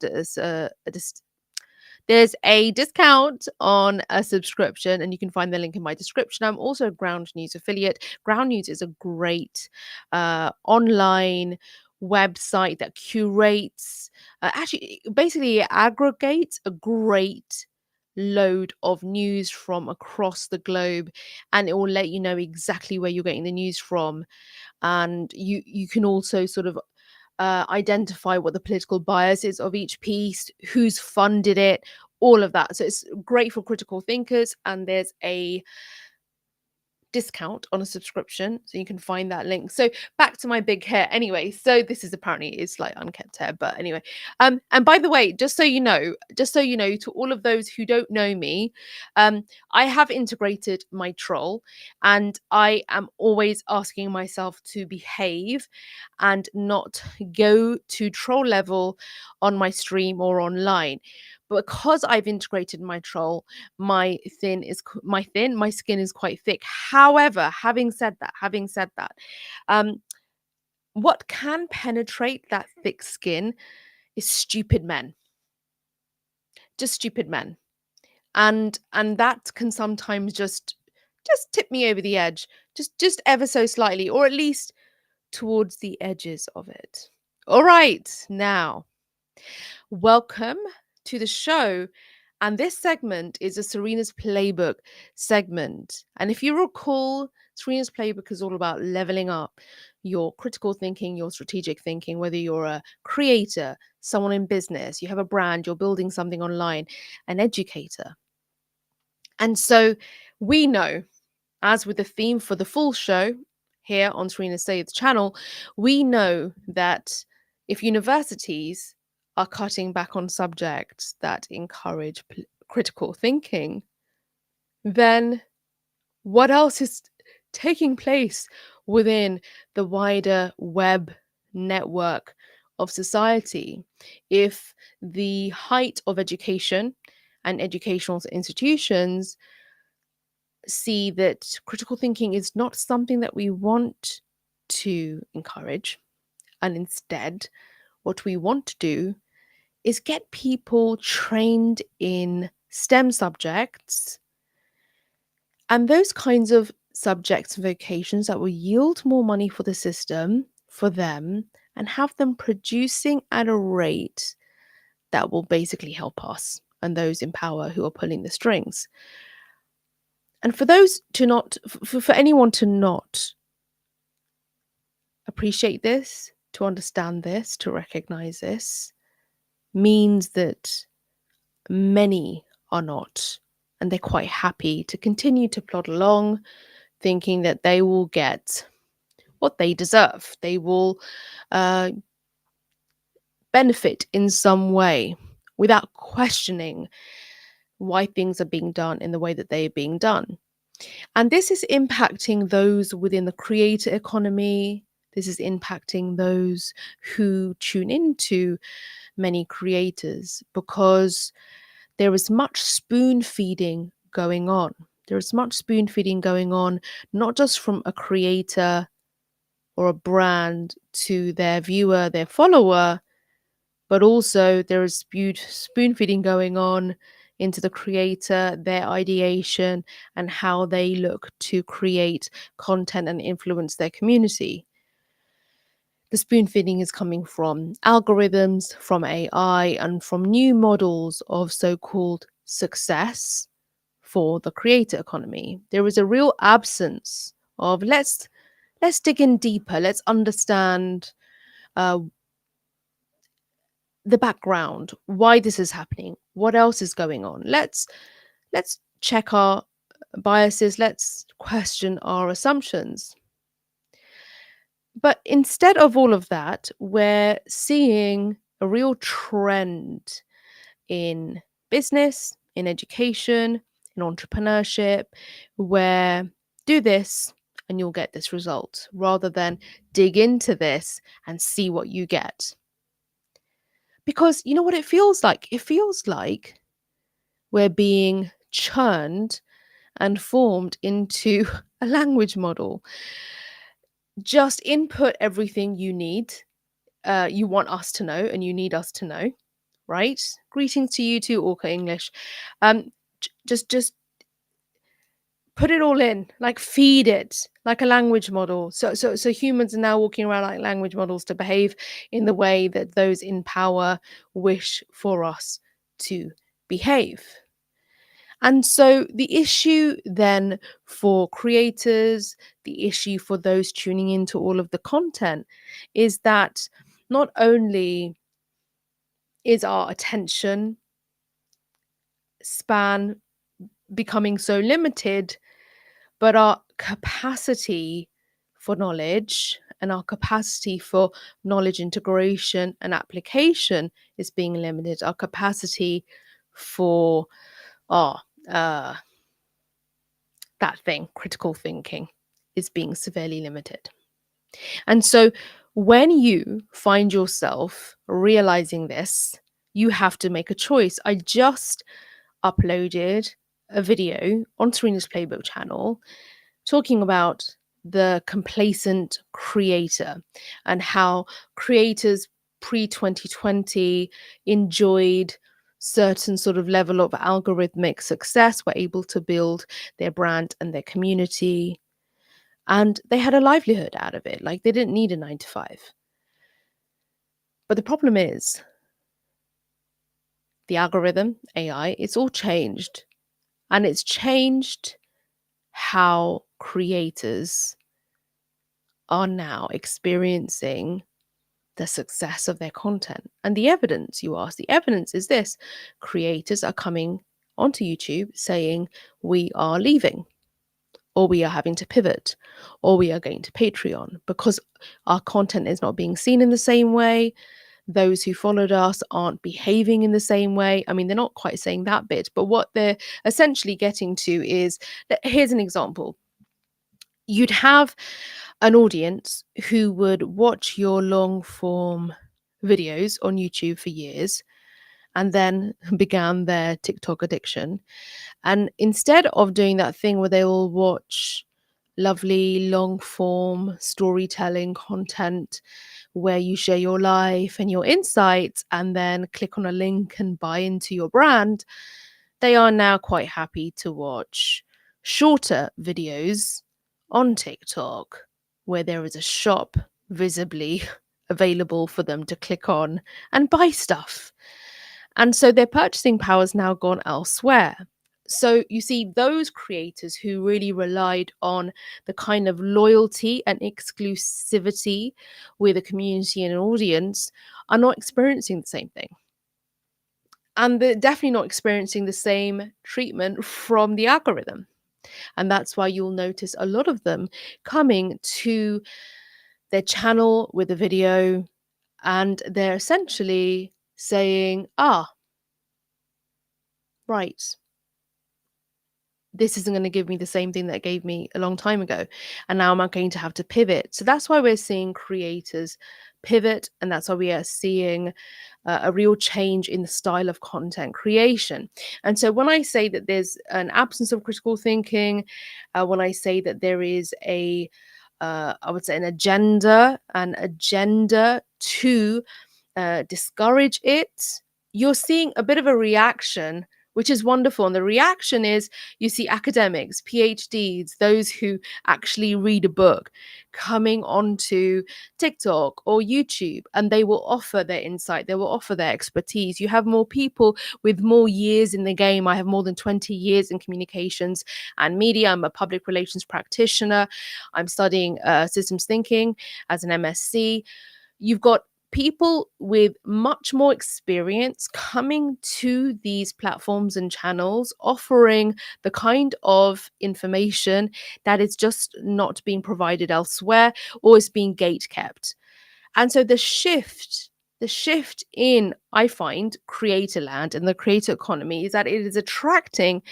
a discount on a subscription, and you can find the link in my description. I'm also a Ground News affiliate. Ground News is a great online website that curates, actually, basically it aggregates a great load of news from across the globe, and it will let you know exactly where you're getting the news from. And you can also sort of identify what the political bias is of each piece, who's funded it, all of that. So it's great for critical thinkers, and there's a discount on a subscription, so you can find that link. So back to my big hair. Anyway, so this is apparently is like unkept hair, but anyway. And by the way, just so you know, to all of those who don't know me, I have integrated my troll, and I am always asking myself to behave and not go to troll level on my stream or online. But because I've integrated my troll, my skin is quite thick. However, having said that, um, what can penetrate that thick skin is stupid men, just stupid men, and that can sometimes just tip me over the edge, just ever so slightly, or at least towards the edges of it. All right, now welcome to the show. And this segment is a Serena's Playbook segment. And if you recall, Serena's Playbook is all about leveling up your critical thinking, your strategic thinking, whether you're a creator, someone in business, you have a brand, you're building something online, an educator. And so we know, as with the theme for the full show here on Serena Sayed's channel, we know that if universities are cutting back on subjects that encourage critical thinking, then what else is taking place within the wider web network of society? If the height of education and educational institutions see that critical thinking is not something that we want to encourage, and instead, what we want to do is get people trained in STEM subjects and those kinds of subjects and vocations that will yield more money for the system, for them, and have them producing at a rate that will basically help us and those in power who are pulling the strings. And for those to not, for anyone to not appreciate this, to understand this, to recognize this, means that many are not. And they're quite happy to continue to plod along, thinking that they will get what they deserve. They will benefit in some way without questioning why things are being done in the way that they are being done. And this is impacting those within the creator economy. This is impacting those who tune into many creators, because there is much spoon feeding going on. There is much spoon feeding going on, not just from a creator or a brand to their viewer, their follower, but also there is spoon feeding going on into the creator, their ideation, and how they look to create content and influence their community. The spoon feeding is coming from algorithms, from AI, and from new models of so-called success for the creator economy. There is a real absence of, let's let's dig in deeper. Let's understand the background, why this is happening, what else is going on. Let's check our biases, let's question our assumptions. But instead of all of that, we're seeing a real trend in business, in education, in entrepreneurship, where do this and you'll get this result, rather than dig into this and see what you get. Because you know what it feels like? It feels like we're being churned and formed into a language model. Just input everything you need, you want us to know, and you need us to know, right? Greetings to you too, Orca English. Just put it all in, like feed it like a language model. So humans are now walking around like language models to behave in the way that those in power wish for us to behave. And so the issue then for creators, the issue for those tuning into all of the content is that not only is our attention span becoming so limited, but our capacity for knowledge and our capacity for knowledge integration and application is being limited. Our capacity for that thing, critical thinking, is being severely limited. And so when you find yourself realizing this, you have to make a choice. I just uploaded a video on Serena's Playbook channel talking about the complacent creator and how creators pre 2020 enjoyed certain sort of level of algorithmic success, were able to build their brand and their community, and they had a livelihood out of it. Like, they didn't need a 9 to 5. But the problem is the algorithm, AI, it's all changed. And it's changed how creators are now experiencing the success of their content. And the evidence, you ask, the evidence is this: creators are coming onto YouTube saying, we are leaving, or we are having to pivot, or we are going to Patreon because our content is not being seen in the same way. Those who followed us aren't behaving in the same way. I mean, they're not quite saying that bit, but what they're essentially getting to is that, here's an example. You'd have an audience who would watch your long form videos on YouTube for years and then began their TikTok addiction. And instead of doing that thing where they will watch lovely long form storytelling content where you share your life and your insights and then click on a link and buy into your brand, they are now quite happy to watch shorter videos on TikTok where there is a shop visibly available for them to click on and buy stuff. And so their purchasing power has now gone elsewhere. So you see, those creators who really relied on the kind of loyalty and exclusivity with a community and an audience are not experiencing the same thing. And they're definitely not experiencing the same treatment from the algorithm. And that's why you'll notice a lot of them coming to their channel with a video and they're essentially saying, right, this isn't going to give me the same thing that gave me a long time ago. And now I'm going to have to pivot. So that's why we're seeing creators pivot. And that's why we are seeing a real change in the style of content creation. And so when I say that there's an absence of critical thinking, when I say that there is I would say an agenda to discourage it, you're seeing a bit of a reaction which is wonderful. And the reaction is you see academics, PhDs, those who actually read a book coming onto TikTok or YouTube, and they will offer their insight, they will offer their expertise. You have more people with more years in the game. I have more than 20 years in communications and media. I'm a public relations practitioner. I'm studying systems thinking as an MSc. You've got people with much more experience coming to these platforms and channels, offering the kind of information that is just not being provided elsewhere or is being gate kept. And so the shift in, I find, creator land and the creator economy is that it is attracting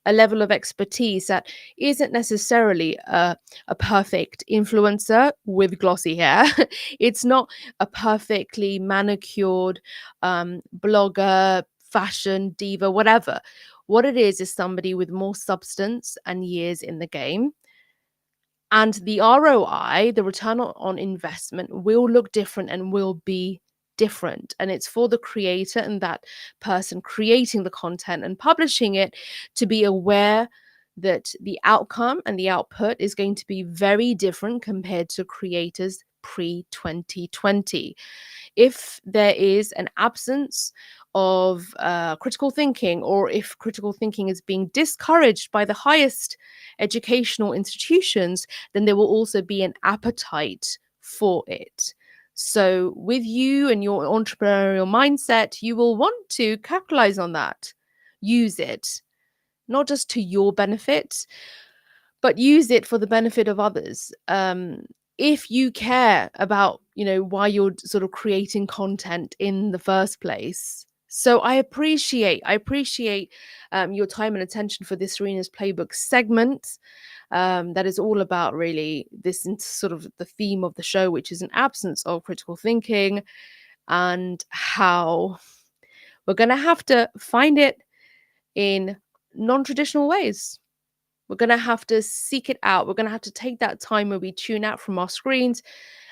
a level of expertise that isn't necessarily a perfect influencer with glossy hair. It's not a perfectly manicured blogger, fashion diva, whatever. What it is somebody with more substance and years in the game. And the ROI, the return on investment, will look different and will be different. And it's for the creator and that person creating the content and publishing it to be aware that the outcome and the output is going to be very different compared to creators pre 2020. If there is an absence of critical thinking, or if critical thinking is being discouraged by the highest educational institutions, then there will also be an appetite for it. So, with you and your entrepreneurial mindset, you will want to capitalize on that, use it, not just to your benefit, but use it for the benefit of others. If you care about, why you're sort of creating content in the first place. So I appreciate your time and attention for this Serena's Playbook segment. That is all about really this sort of the theme of the show, which is an absence of critical thinking and how we're going to have to find it in non-traditional ways. We're going to have to seek it out. We're going to have to take that time where we tune out from our screens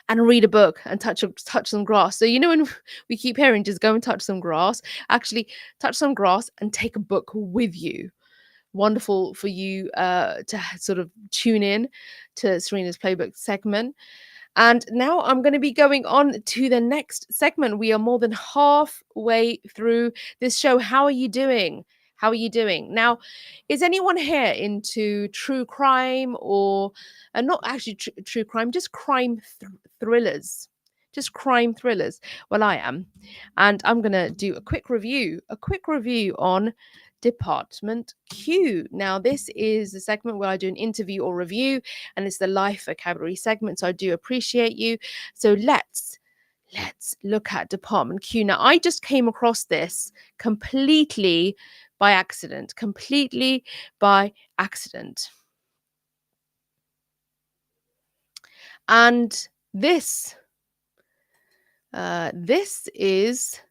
and read a book and touch some grass. So, when we keep hearing, just go and touch some grass, actually touch some grass and take a book with you. Wonderful for you to sort of tune in to Serena's Playbook segment. And now I'm going to be going on to the next segment. We are more than halfway through this show. How are you doing? How are you doing? Now, is anyone here into true crime or not actually true crime, just crime thrillers? Just crime thrillers. Well, I am. And I'm going to do a quick review on Department Q. Now, this is the segment where I do an interview or review, and it's the life vocabulary segment. So I do appreciate you. So let's look at Department Q. Now, I just came across this completely by accident. And this is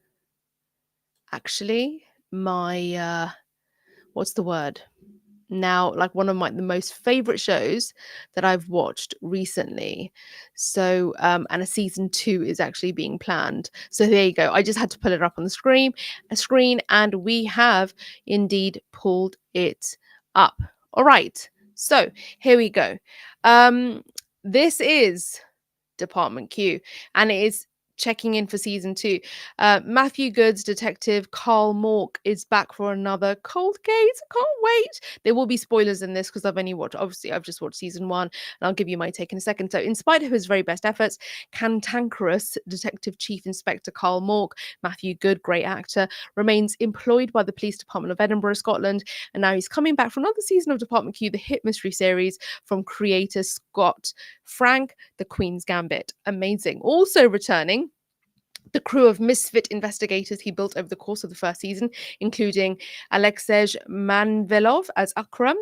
actually my what's the word? Now, like one of the most favorite shows that I've watched recently. So, and a season 2 is actually being planned. So there you go. I just had to pull it up on the screen, and we have indeed pulled it up. All right. So here we go. This is Department Q, and it is checking in for season 2. Matthew Good's detective Carl Mork is back for another cold case. I can't wait. There will be spoilers in this because I've just watched season 1, and I'll give you my take in a second. So in spite of his very best efforts, cantankerous Detective Chief Inspector Carl Mork, Matthew Good, great actor, remains employed by the Police Department of Edinburgh, Scotland, and now he's coming back for another season of Department Q, the hit mystery series from creator Scott Frank, The Queen's Gambit. Amazing. Also returning, the crew of misfit investigators he built over the course of the first season, including Alexej Manvelov as Akram,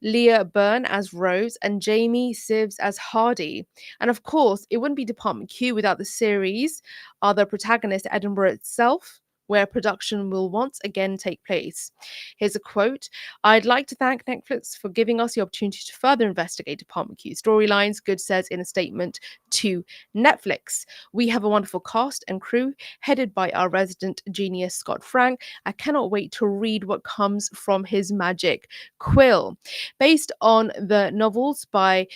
Leah Byrne as Rose, and Jamie Sivs as Hardy. And of course, it wouldn't be Department Q without the series. Are the protagonist Edinburgh itself, where production will once again take place. Here's a quote: "I'd like to thank Netflix for giving us the opportunity to further investigate Department Q storylines," Good says in a statement to Netflix. "We have a wonderful cast and crew headed by our resident genius Scott Frank. I cannot wait to read what comes from his magic quill." Based on the novels by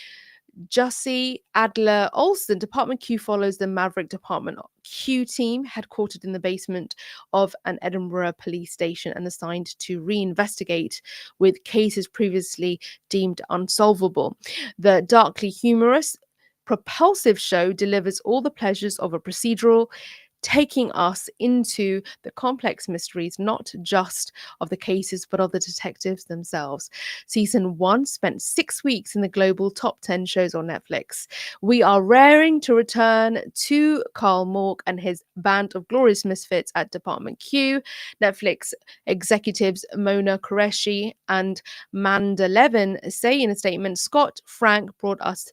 Jussi Adler Olsen, Department Q follows the Maverick Department Q team, headquartered in the basement of an Edinburgh police station and assigned to reinvestigate with cases previously deemed unsolvable. The darkly humorous, propulsive show delivers all the pleasures of a procedural, taking us into the complex mysteries, not just of the cases, but of the detectives themselves. Season 1 spent 6 weeks in the global top 10 shows on Netflix. We are raring to return to Carl Mork and his band of glorious misfits at Department Q. Netflix executives Mona Qureshi and Manda Levin say in a statement, "Scott Frank brought us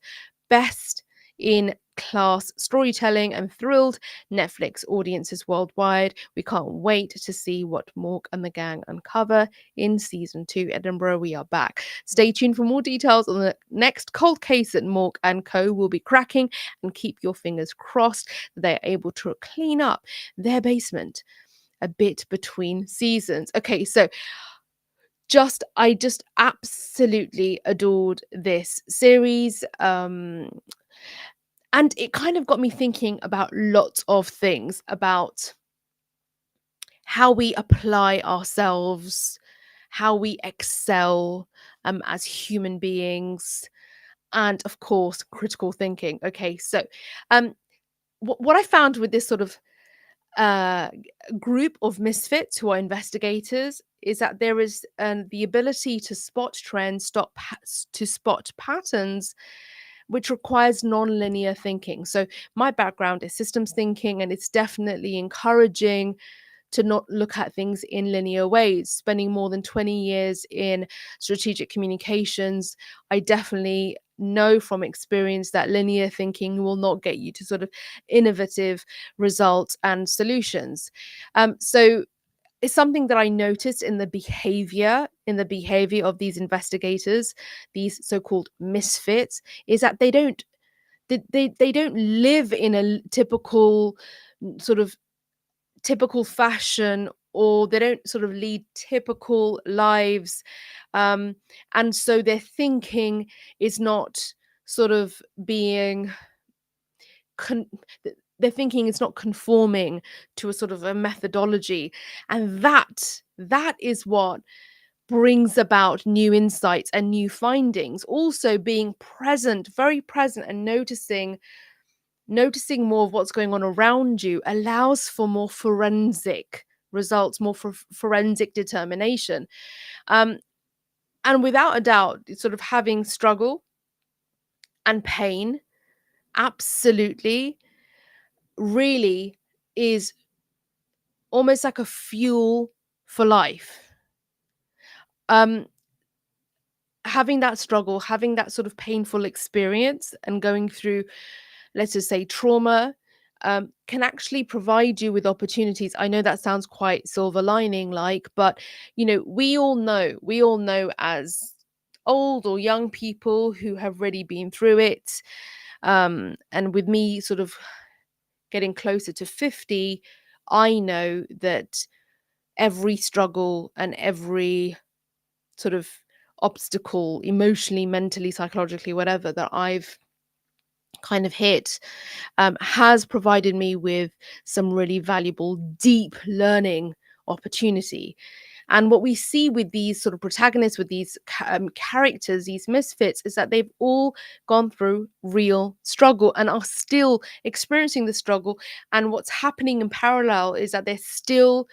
best in class storytelling and thrilled Netflix audiences worldwide. We can't wait to see what Mork and the gang uncover in season 2. Edinburgh, we are back." Stay tuned for more details on the next cold case that Mork and co will be cracking, and keep your fingers crossed that they are able to clean up their basement a bit between seasons. Okay, so I just absolutely adored this series. And it kind of got me thinking about lots of things, about how we apply ourselves, how we excel as human beings, and of course, critical thinking. Okay, so what I found with this sort of group of misfits who are investigators is that there is the ability to spot trends, to spot patterns, which requires non-linear thinking. So my background is systems thinking, and it's definitely encouraging to not look at things in linear ways. Spending more than 20 years in strategic communications, I definitely know from experience that linear thinking will not get you to sort of innovative results and solutions. So it's something that I noticed in the behavior of these investigators, these so-called misfits, is that they don't live in a typical sort of typical fashion, or they don't sort of lead typical lives, and so their thinking is not sort of being con- their thinking is not conforming to a sort of a methodology, and that is what brings about new insights and new findings. Also being present, very present, and noticing more of what's going on around you allows for more forensic results, more forensic determination. um and without a doubt, it's sort of having struggle and pain absolutely really is almost like a fuel for life. um Having that struggle, having that sort of painful experience, and going through, let's just say, trauma, can actually provide you with opportunities. I know that sounds quite silver lining like, but we all know as old or young people who have really been through it. And with me sort of getting closer to 50, I know that every struggle and every sort of obstacle, emotionally, mentally, psychologically, whatever, that I've kind of hit, has provided me with some really valuable, deep learning opportunity. And what we see with these sort of protagonists, with these characters, these misfits, is that they've all gone through real struggle and are still experiencing the struggle. And what's happening in parallel is that they're still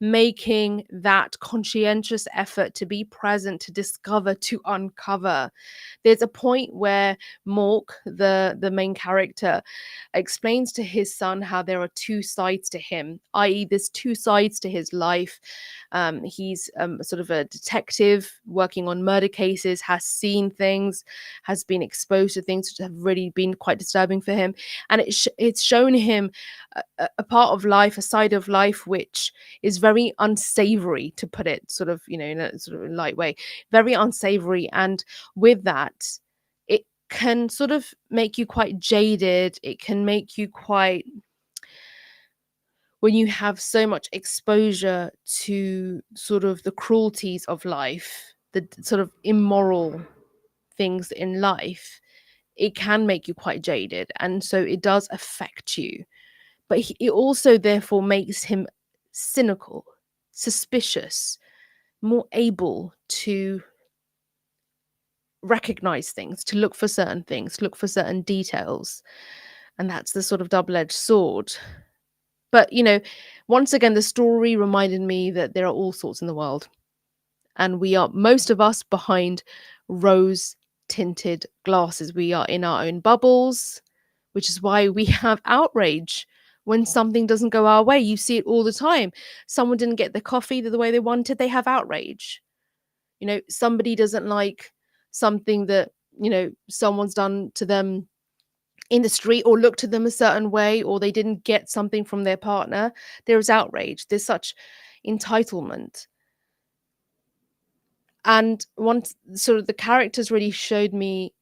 making that conscientious effort to be present, to discover, to uncover. There's a point where Mork, the main character, explains to his son how there are two sides to him, i.e., there's two sides to his life. He's sort of a detective working on murder cases, has seen things, has been exposed to things which have really been quite disturbing for him, and it's shown him a part of life, a side of life which is very unsavory, to put it sort of, in a sort of light way, very unsavory. And with that, it can sort of make you quite jaded. It can make you quite, when you have so much exposure to sort of the cruelties of life, the sort of immoral things in life, it can make you quite jaded. And so it does affect you. But it also therefore makes him cynical, suspicious, more able to recognize things, to look for certain things, look for certain details. And that's the sort of double-edged sword. But, once again, the story reminded me that there are all sorts in the world. And we are, most of us, behind rose tinted glasses. We are in our own bubbles, which is why we have outrage when something doesn't go our way. You see it all the time. Someone didn't get the coffee the way they wanted, they have outrage. Somebody doesn't like something that, someone's done to them in the street, or looked at them a certain way, or they didn't get something from their partner. There is outrage. There's such entitlement. And once sort of the characters really showed me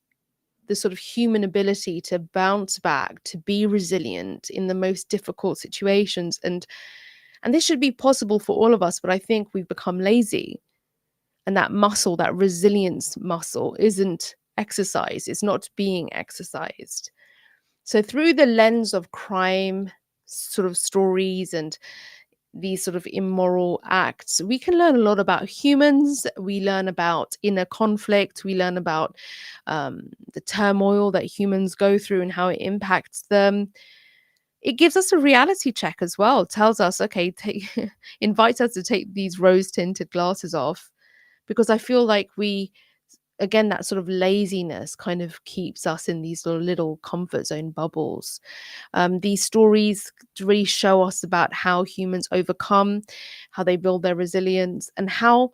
the sort of human ability to bounce back, to be resilient in the most difficult situations. And this should be possible for all of us, but I think we've become lazy. And that muscle, that resilience muscle, isn't exercised. It's not being exercised. So through the lens of crime sort of stories and these sort of immoral acts, we can learn a lot about humans. We learn about inner conflict. We learn about the turmoil that humans go through and how it impacts them. It gives us a reality check as well. It tells us, okay, invites us to take these rose-tinted glasses off, because I feel like again, that sort of laziness kind of keeps us in these little comfort zone bubbles. These stories really show us about how humans overcome, how they build their resilience, and how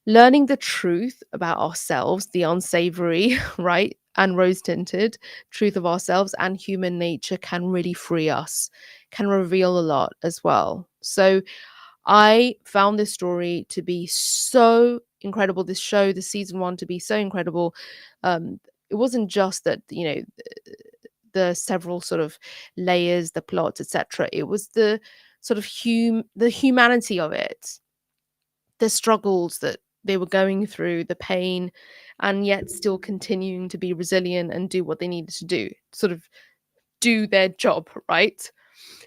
learning the truth about ourselves, the unsavory, right, and rose-tinted truth of ourselves and human nature, can really free us, can reveal a lot as well. So I found this story to be so incredible, this show, the season 1, to be so incredible. It wasn't just that, the several sort of layers, the plots, etc. It was the sort of the humanity of it, the struggles that they were going through, the pain, and yet still continuing to be resilient and do what they needed to do, sort of do their job, right?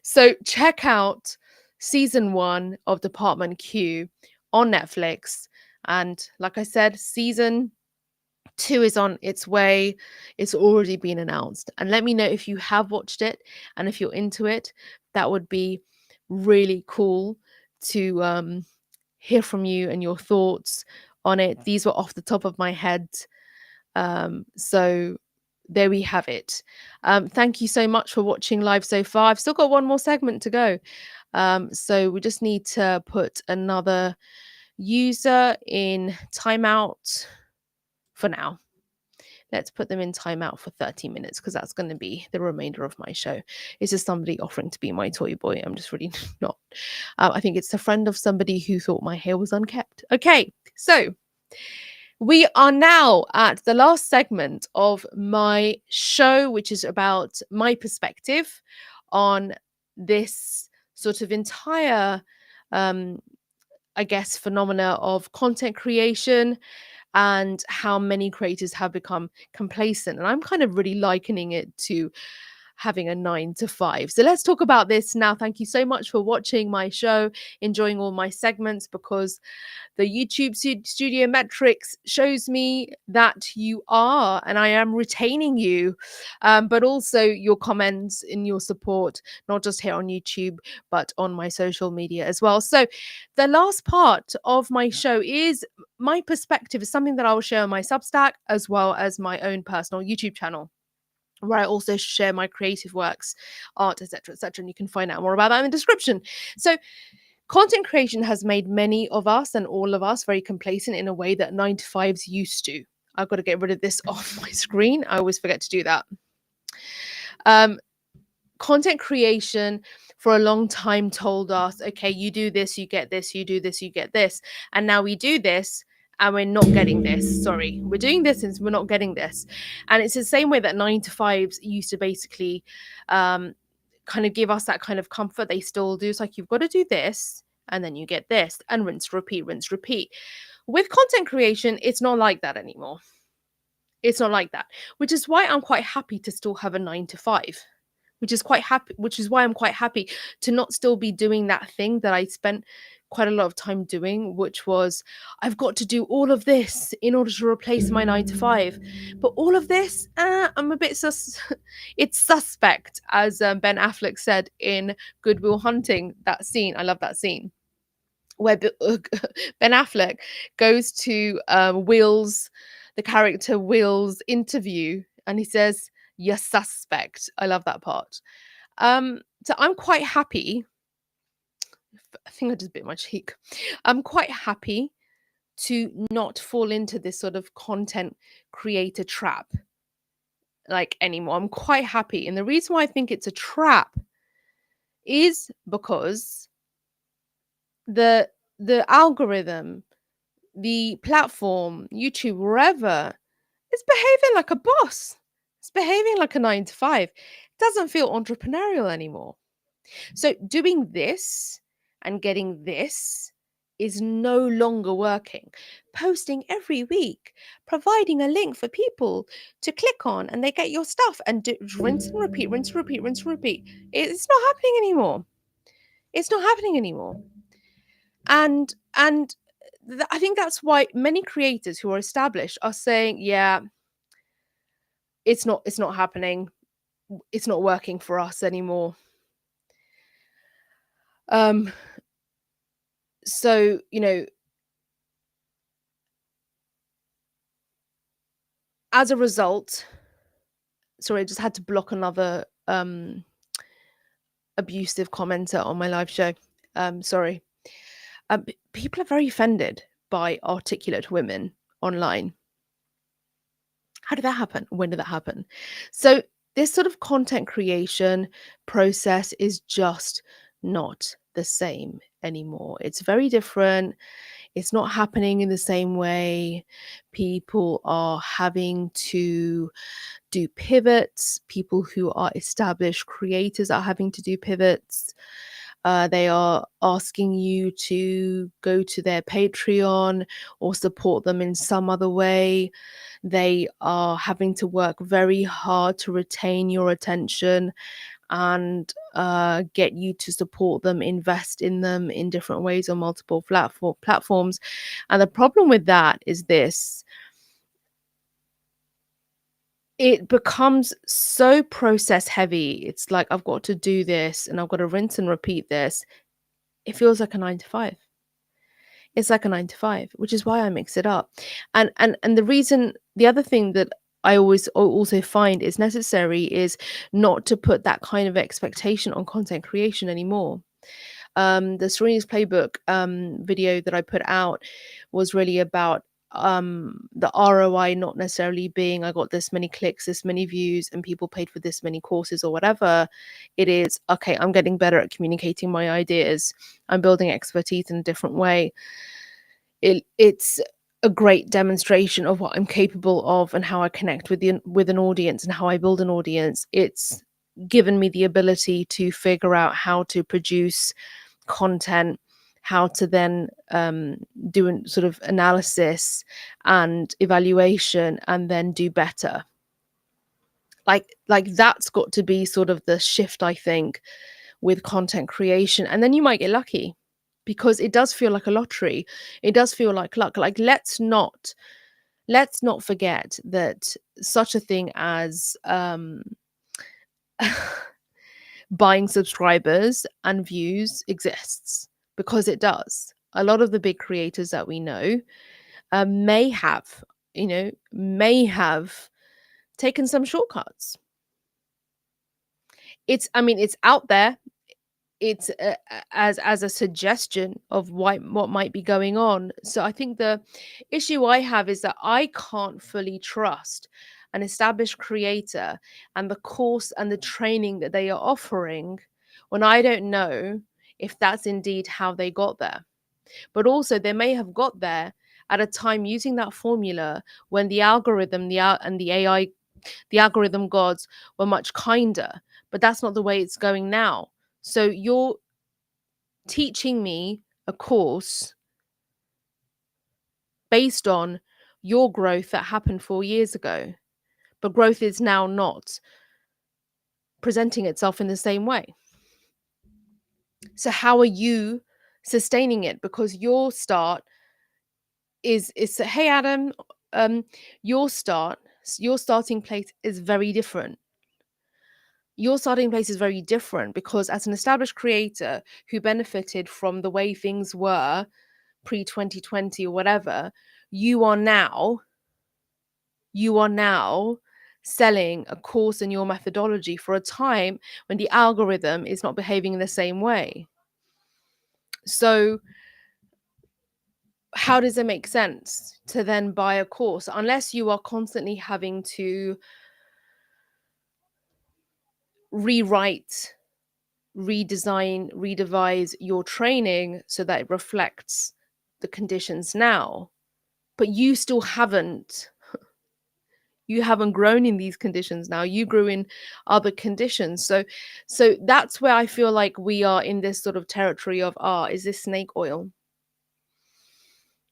So check out season 1 of Department Q on Netflix. And like I said, season 2 is on its way. It's already been announced. And let me know if you have watched it and if you're into it. That would be really cool to hear from you and your thoughts on it. These were off the top of my head. So there we have it. Thank you so much for watching live so far. I've still got one more segment to go. So we just need to put another user in timeout for now. Let's put them in timeout for 30 minutes, because that's going to be the remainder of my show. It's just somebody offering to be my toy boy. I'm just really not. I think it's a friend of somebody who thought my hair was unkept. Okay, so we are now at the last segment of my show, which is about my perspective on this sort of entire, I guess, phenomena of content creation and how many creators have become complacent. And I'm kind of really likening it to having a 9 to 5. So let's talk about this now. Thank you so much for watching my show, enjoying all my segments, because the YouTube studio metrics shows me that you are, and I am retaining you, but also your comments and your support, not just here on YouTube, but on my social media as well. So the last part of my show is my perspective, is something that I will share on my Substack as well as my own personal YouTube channel, where I also share my creative works, art, etc., etc. And you can find out more about that in the description. So content creation has made many of us and all of us very complacent in a way that 9 to 5s used to. I've got to get rid of this off my screen. I always forget to do that. Content creation for a long time told us, okay, you do this, you get this, you do this, you get this. And now we do this and we're not getting this. Sorry, we're doing this and we're not getting this. And it's the same way that 9 to 5s used to basically kind of give us that kind of comfort. They still do. It's like, you've got to do this and then you get this, and rinse, repeat, rinse, repeat. With content creation, it's not like that anymore. It's not like that, which is why I'm quite happy to still have a 9 to 5, which is why I'm quite happy to not still be doing that thing that I spent quite a lot of time doing, which was, I've got to do all of this in order to replace my 9 to 5. But all of this, I'm a bit it's suspect, as Ben Affleck said in Good Will Hunting. That scene, I love that scene, where Ben Affleck goes to the character Will's interview, and he says, "You're suspect." I love that part. So I'm quite happy. I think I just bit my cheek. I'm quite happy to not fall into this sort of content creator trap like anymore. I'm quite happy. And the reason why I think it's a trap is because the algorithm, the platform, YouTube, wherever, is behaving like a boss. It's behaving like a 9 to 5. It doesn't feel entrepreneurial anymore. So doing this and getting this is no longer working. Posting every week, providing a link for people to click on and they get your stuff, and rinse and repeat, rinse and repeat, rinse and repeat. It's not happening anymore. It's not happening anymore. And I think that's why many creators who are established are saying, yeah, it's not happening. It's not working for us anymore. So, as a result, sorry, I just had to block another abusive commenter on my live show. Sorry. People are very offended by articulate women online. How did that happen? When did that happen? So this sort of content creation process is just not the same anymore. It's very different. It's not happening in the same way. People are having to do pivots. People who are established creators are having to do pivots. They are asking you to go to their Patreon or support them in some other way. They are having to work very hard to retain your attention and get you to support them, invest in them in different ways on multiple platforms. And the problem with that is this: it becomes so process heavy. It's like, I've got to do this and I've got to rinse and repeat this. It feels like a 9 to 5. It's like a 9 to 5, which is why I mix it up. And the other thing that I always also find is necessary is not to put that kind of expectation on content creation anymore. The Serena's Playbook video that I put out was really about the ROI not necessarily being, I got this many clicks, this many views, and people paid for this many courses or whatever. It is, okay, I'm getting better at communicating my ideas. I'm building expertise in a different way. It's a great demonstration of what I'm capable of and how I connect with an audience and how I build an audience. It's given me the ability to figure out how to produce content, how to then do a sort of analysis and evaluation, and then do better. Like that's got to be sort of the shift, I think, with content creation. And then you might get lucky, because it does feel like a lottery. It does feel like luck. Like let's not forget that such a thing as buying subscribers and views exists, because it does. A lot of the big creators that we know may have, may have taken some shortcuts. I mean, it's out there. It's as a suggestion of what might be going on. So I think the issue I have is that I can't fully trust an established creator and the course and the training that they are offering, when I don't know if that's indeed how they got there. But also, they may have got there at a time using that formula when the algorithm, and the AI, the algorithm gods were much kinder. But that's not the way it's going now. So you're teaching me a course based on your growth that happened 4 years ago, but growth is now not presenting itself in the same way. So how are you sustaining it? Because your start is hey Adam, your starting place is very different. Your starting place is very different because, as an established creator who benefited from the way things were pre 2020 or whatever, you are now selling a course in your methodology for a time when the algorithm is not behaving in the same way. So how does it make sense to then buy a course unless you are constantly having to rewrite, redesign, redevise your training so that it reflects the conditions now? But you still haven't grown in these conditions now. You grew in other conditions. So that's where I feel like we are in this sort of territory of, is this snake oil?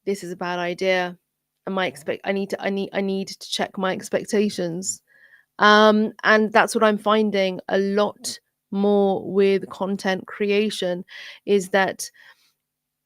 This is a bad idea. And I need to check my expectations. And that's what I'm finding a lot more with content creation, is that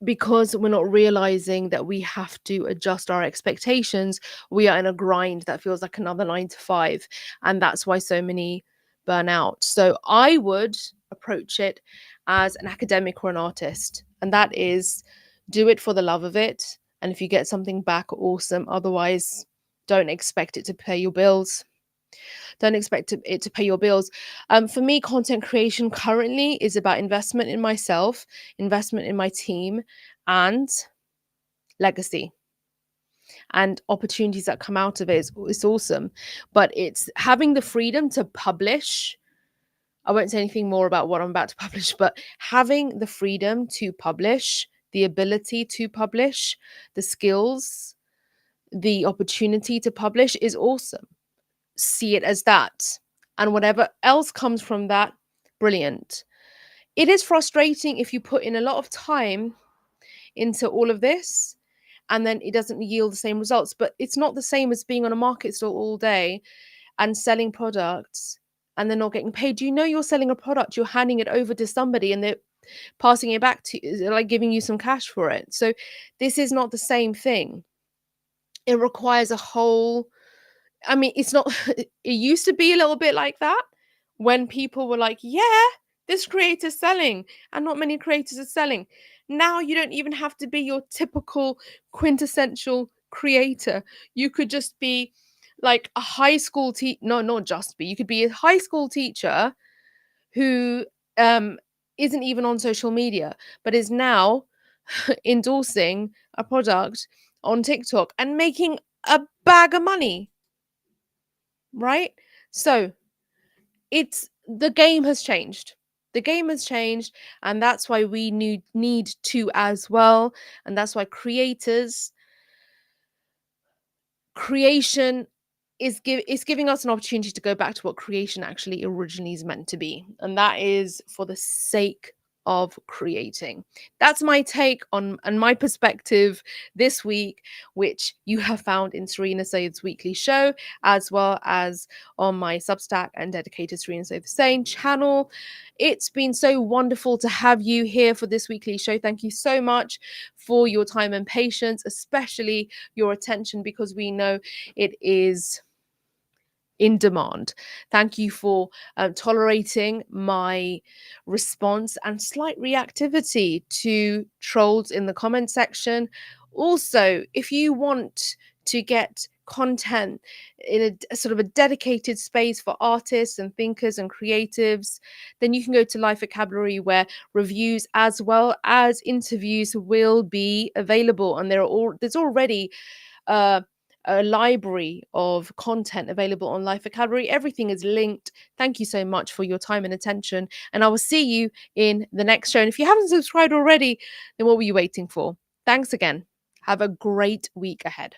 because we're not realizing that we have to adjust our expectations, we are in a grind that feels like another 9 to 5. And that's why so many burn out. So I would approach it as an academic or an artist. And that is, do it for the love of it. And if you get something back, awesome. Otherwise, don't expect it to pay your bills. Don't expect it to pay your bills. For me, content creation currently is about investment in myself, investment in my team, and legacy. And opportunities that come out of it is awesome. But it's having the freedom to publish. I won't say anything more about what I'm about to publish, but having the freedom to publish, the ability to publish, the skills, the opportunity to publish is awesome. See it as that. And whatever else comes from that, brilliant. It is frustrating if you put in a lot of time into all of this and then it doesn't yield the same results. But it's not the same as being on a market stall all day and selling products and they're not getting paid. You know, you're selling a product, you're handing it over to somebody and they're passing it back to you, like giving you some cash for it. So this is not the same thing. It requires a whole, I mean, it's not, it used to be a little bit like that when people were like, yeah, this creator's selling and not many creators are selling. Now you don't even have to be your typical quintessential creator. You could just be like a high school teacher. No, not just be. You could be a high school teacher who isn't even on social media, but is now endorsing a product on TikTok and making a bag of money. Right? So it's, the game has changed. The game has changed, and that's why we need to as well. And that's why creation is giving us an opportunity to go back to what creation actually originally is meant to be, and that is for the sake of creating. That's my take on and my perspective this week, which you have found in Serena Sayed's weekly show, as well as on my Substack and dedicated Serena Sayed the Sane channel. It's been so wonderful to have you here for this weekly show. Thank you so much for your time and patience, especially your attention, because we know it is in demand. Thank you for tolerating my response and slight reactivity to trolls in the comment section. Also, if you want to get content in a sort of a dedicated space for artists and thinkers and creatives, then you can go to Life Vocabulary, where reviews as well as interviews will be available. And there's already a library of content available on Life Vocabulary. Everything is linked. Thank you so much for your time and attention. And I will see you in the next show. And if you haven't subscribed already, then what were you waiting for? Thanks again. Have a great week ahead.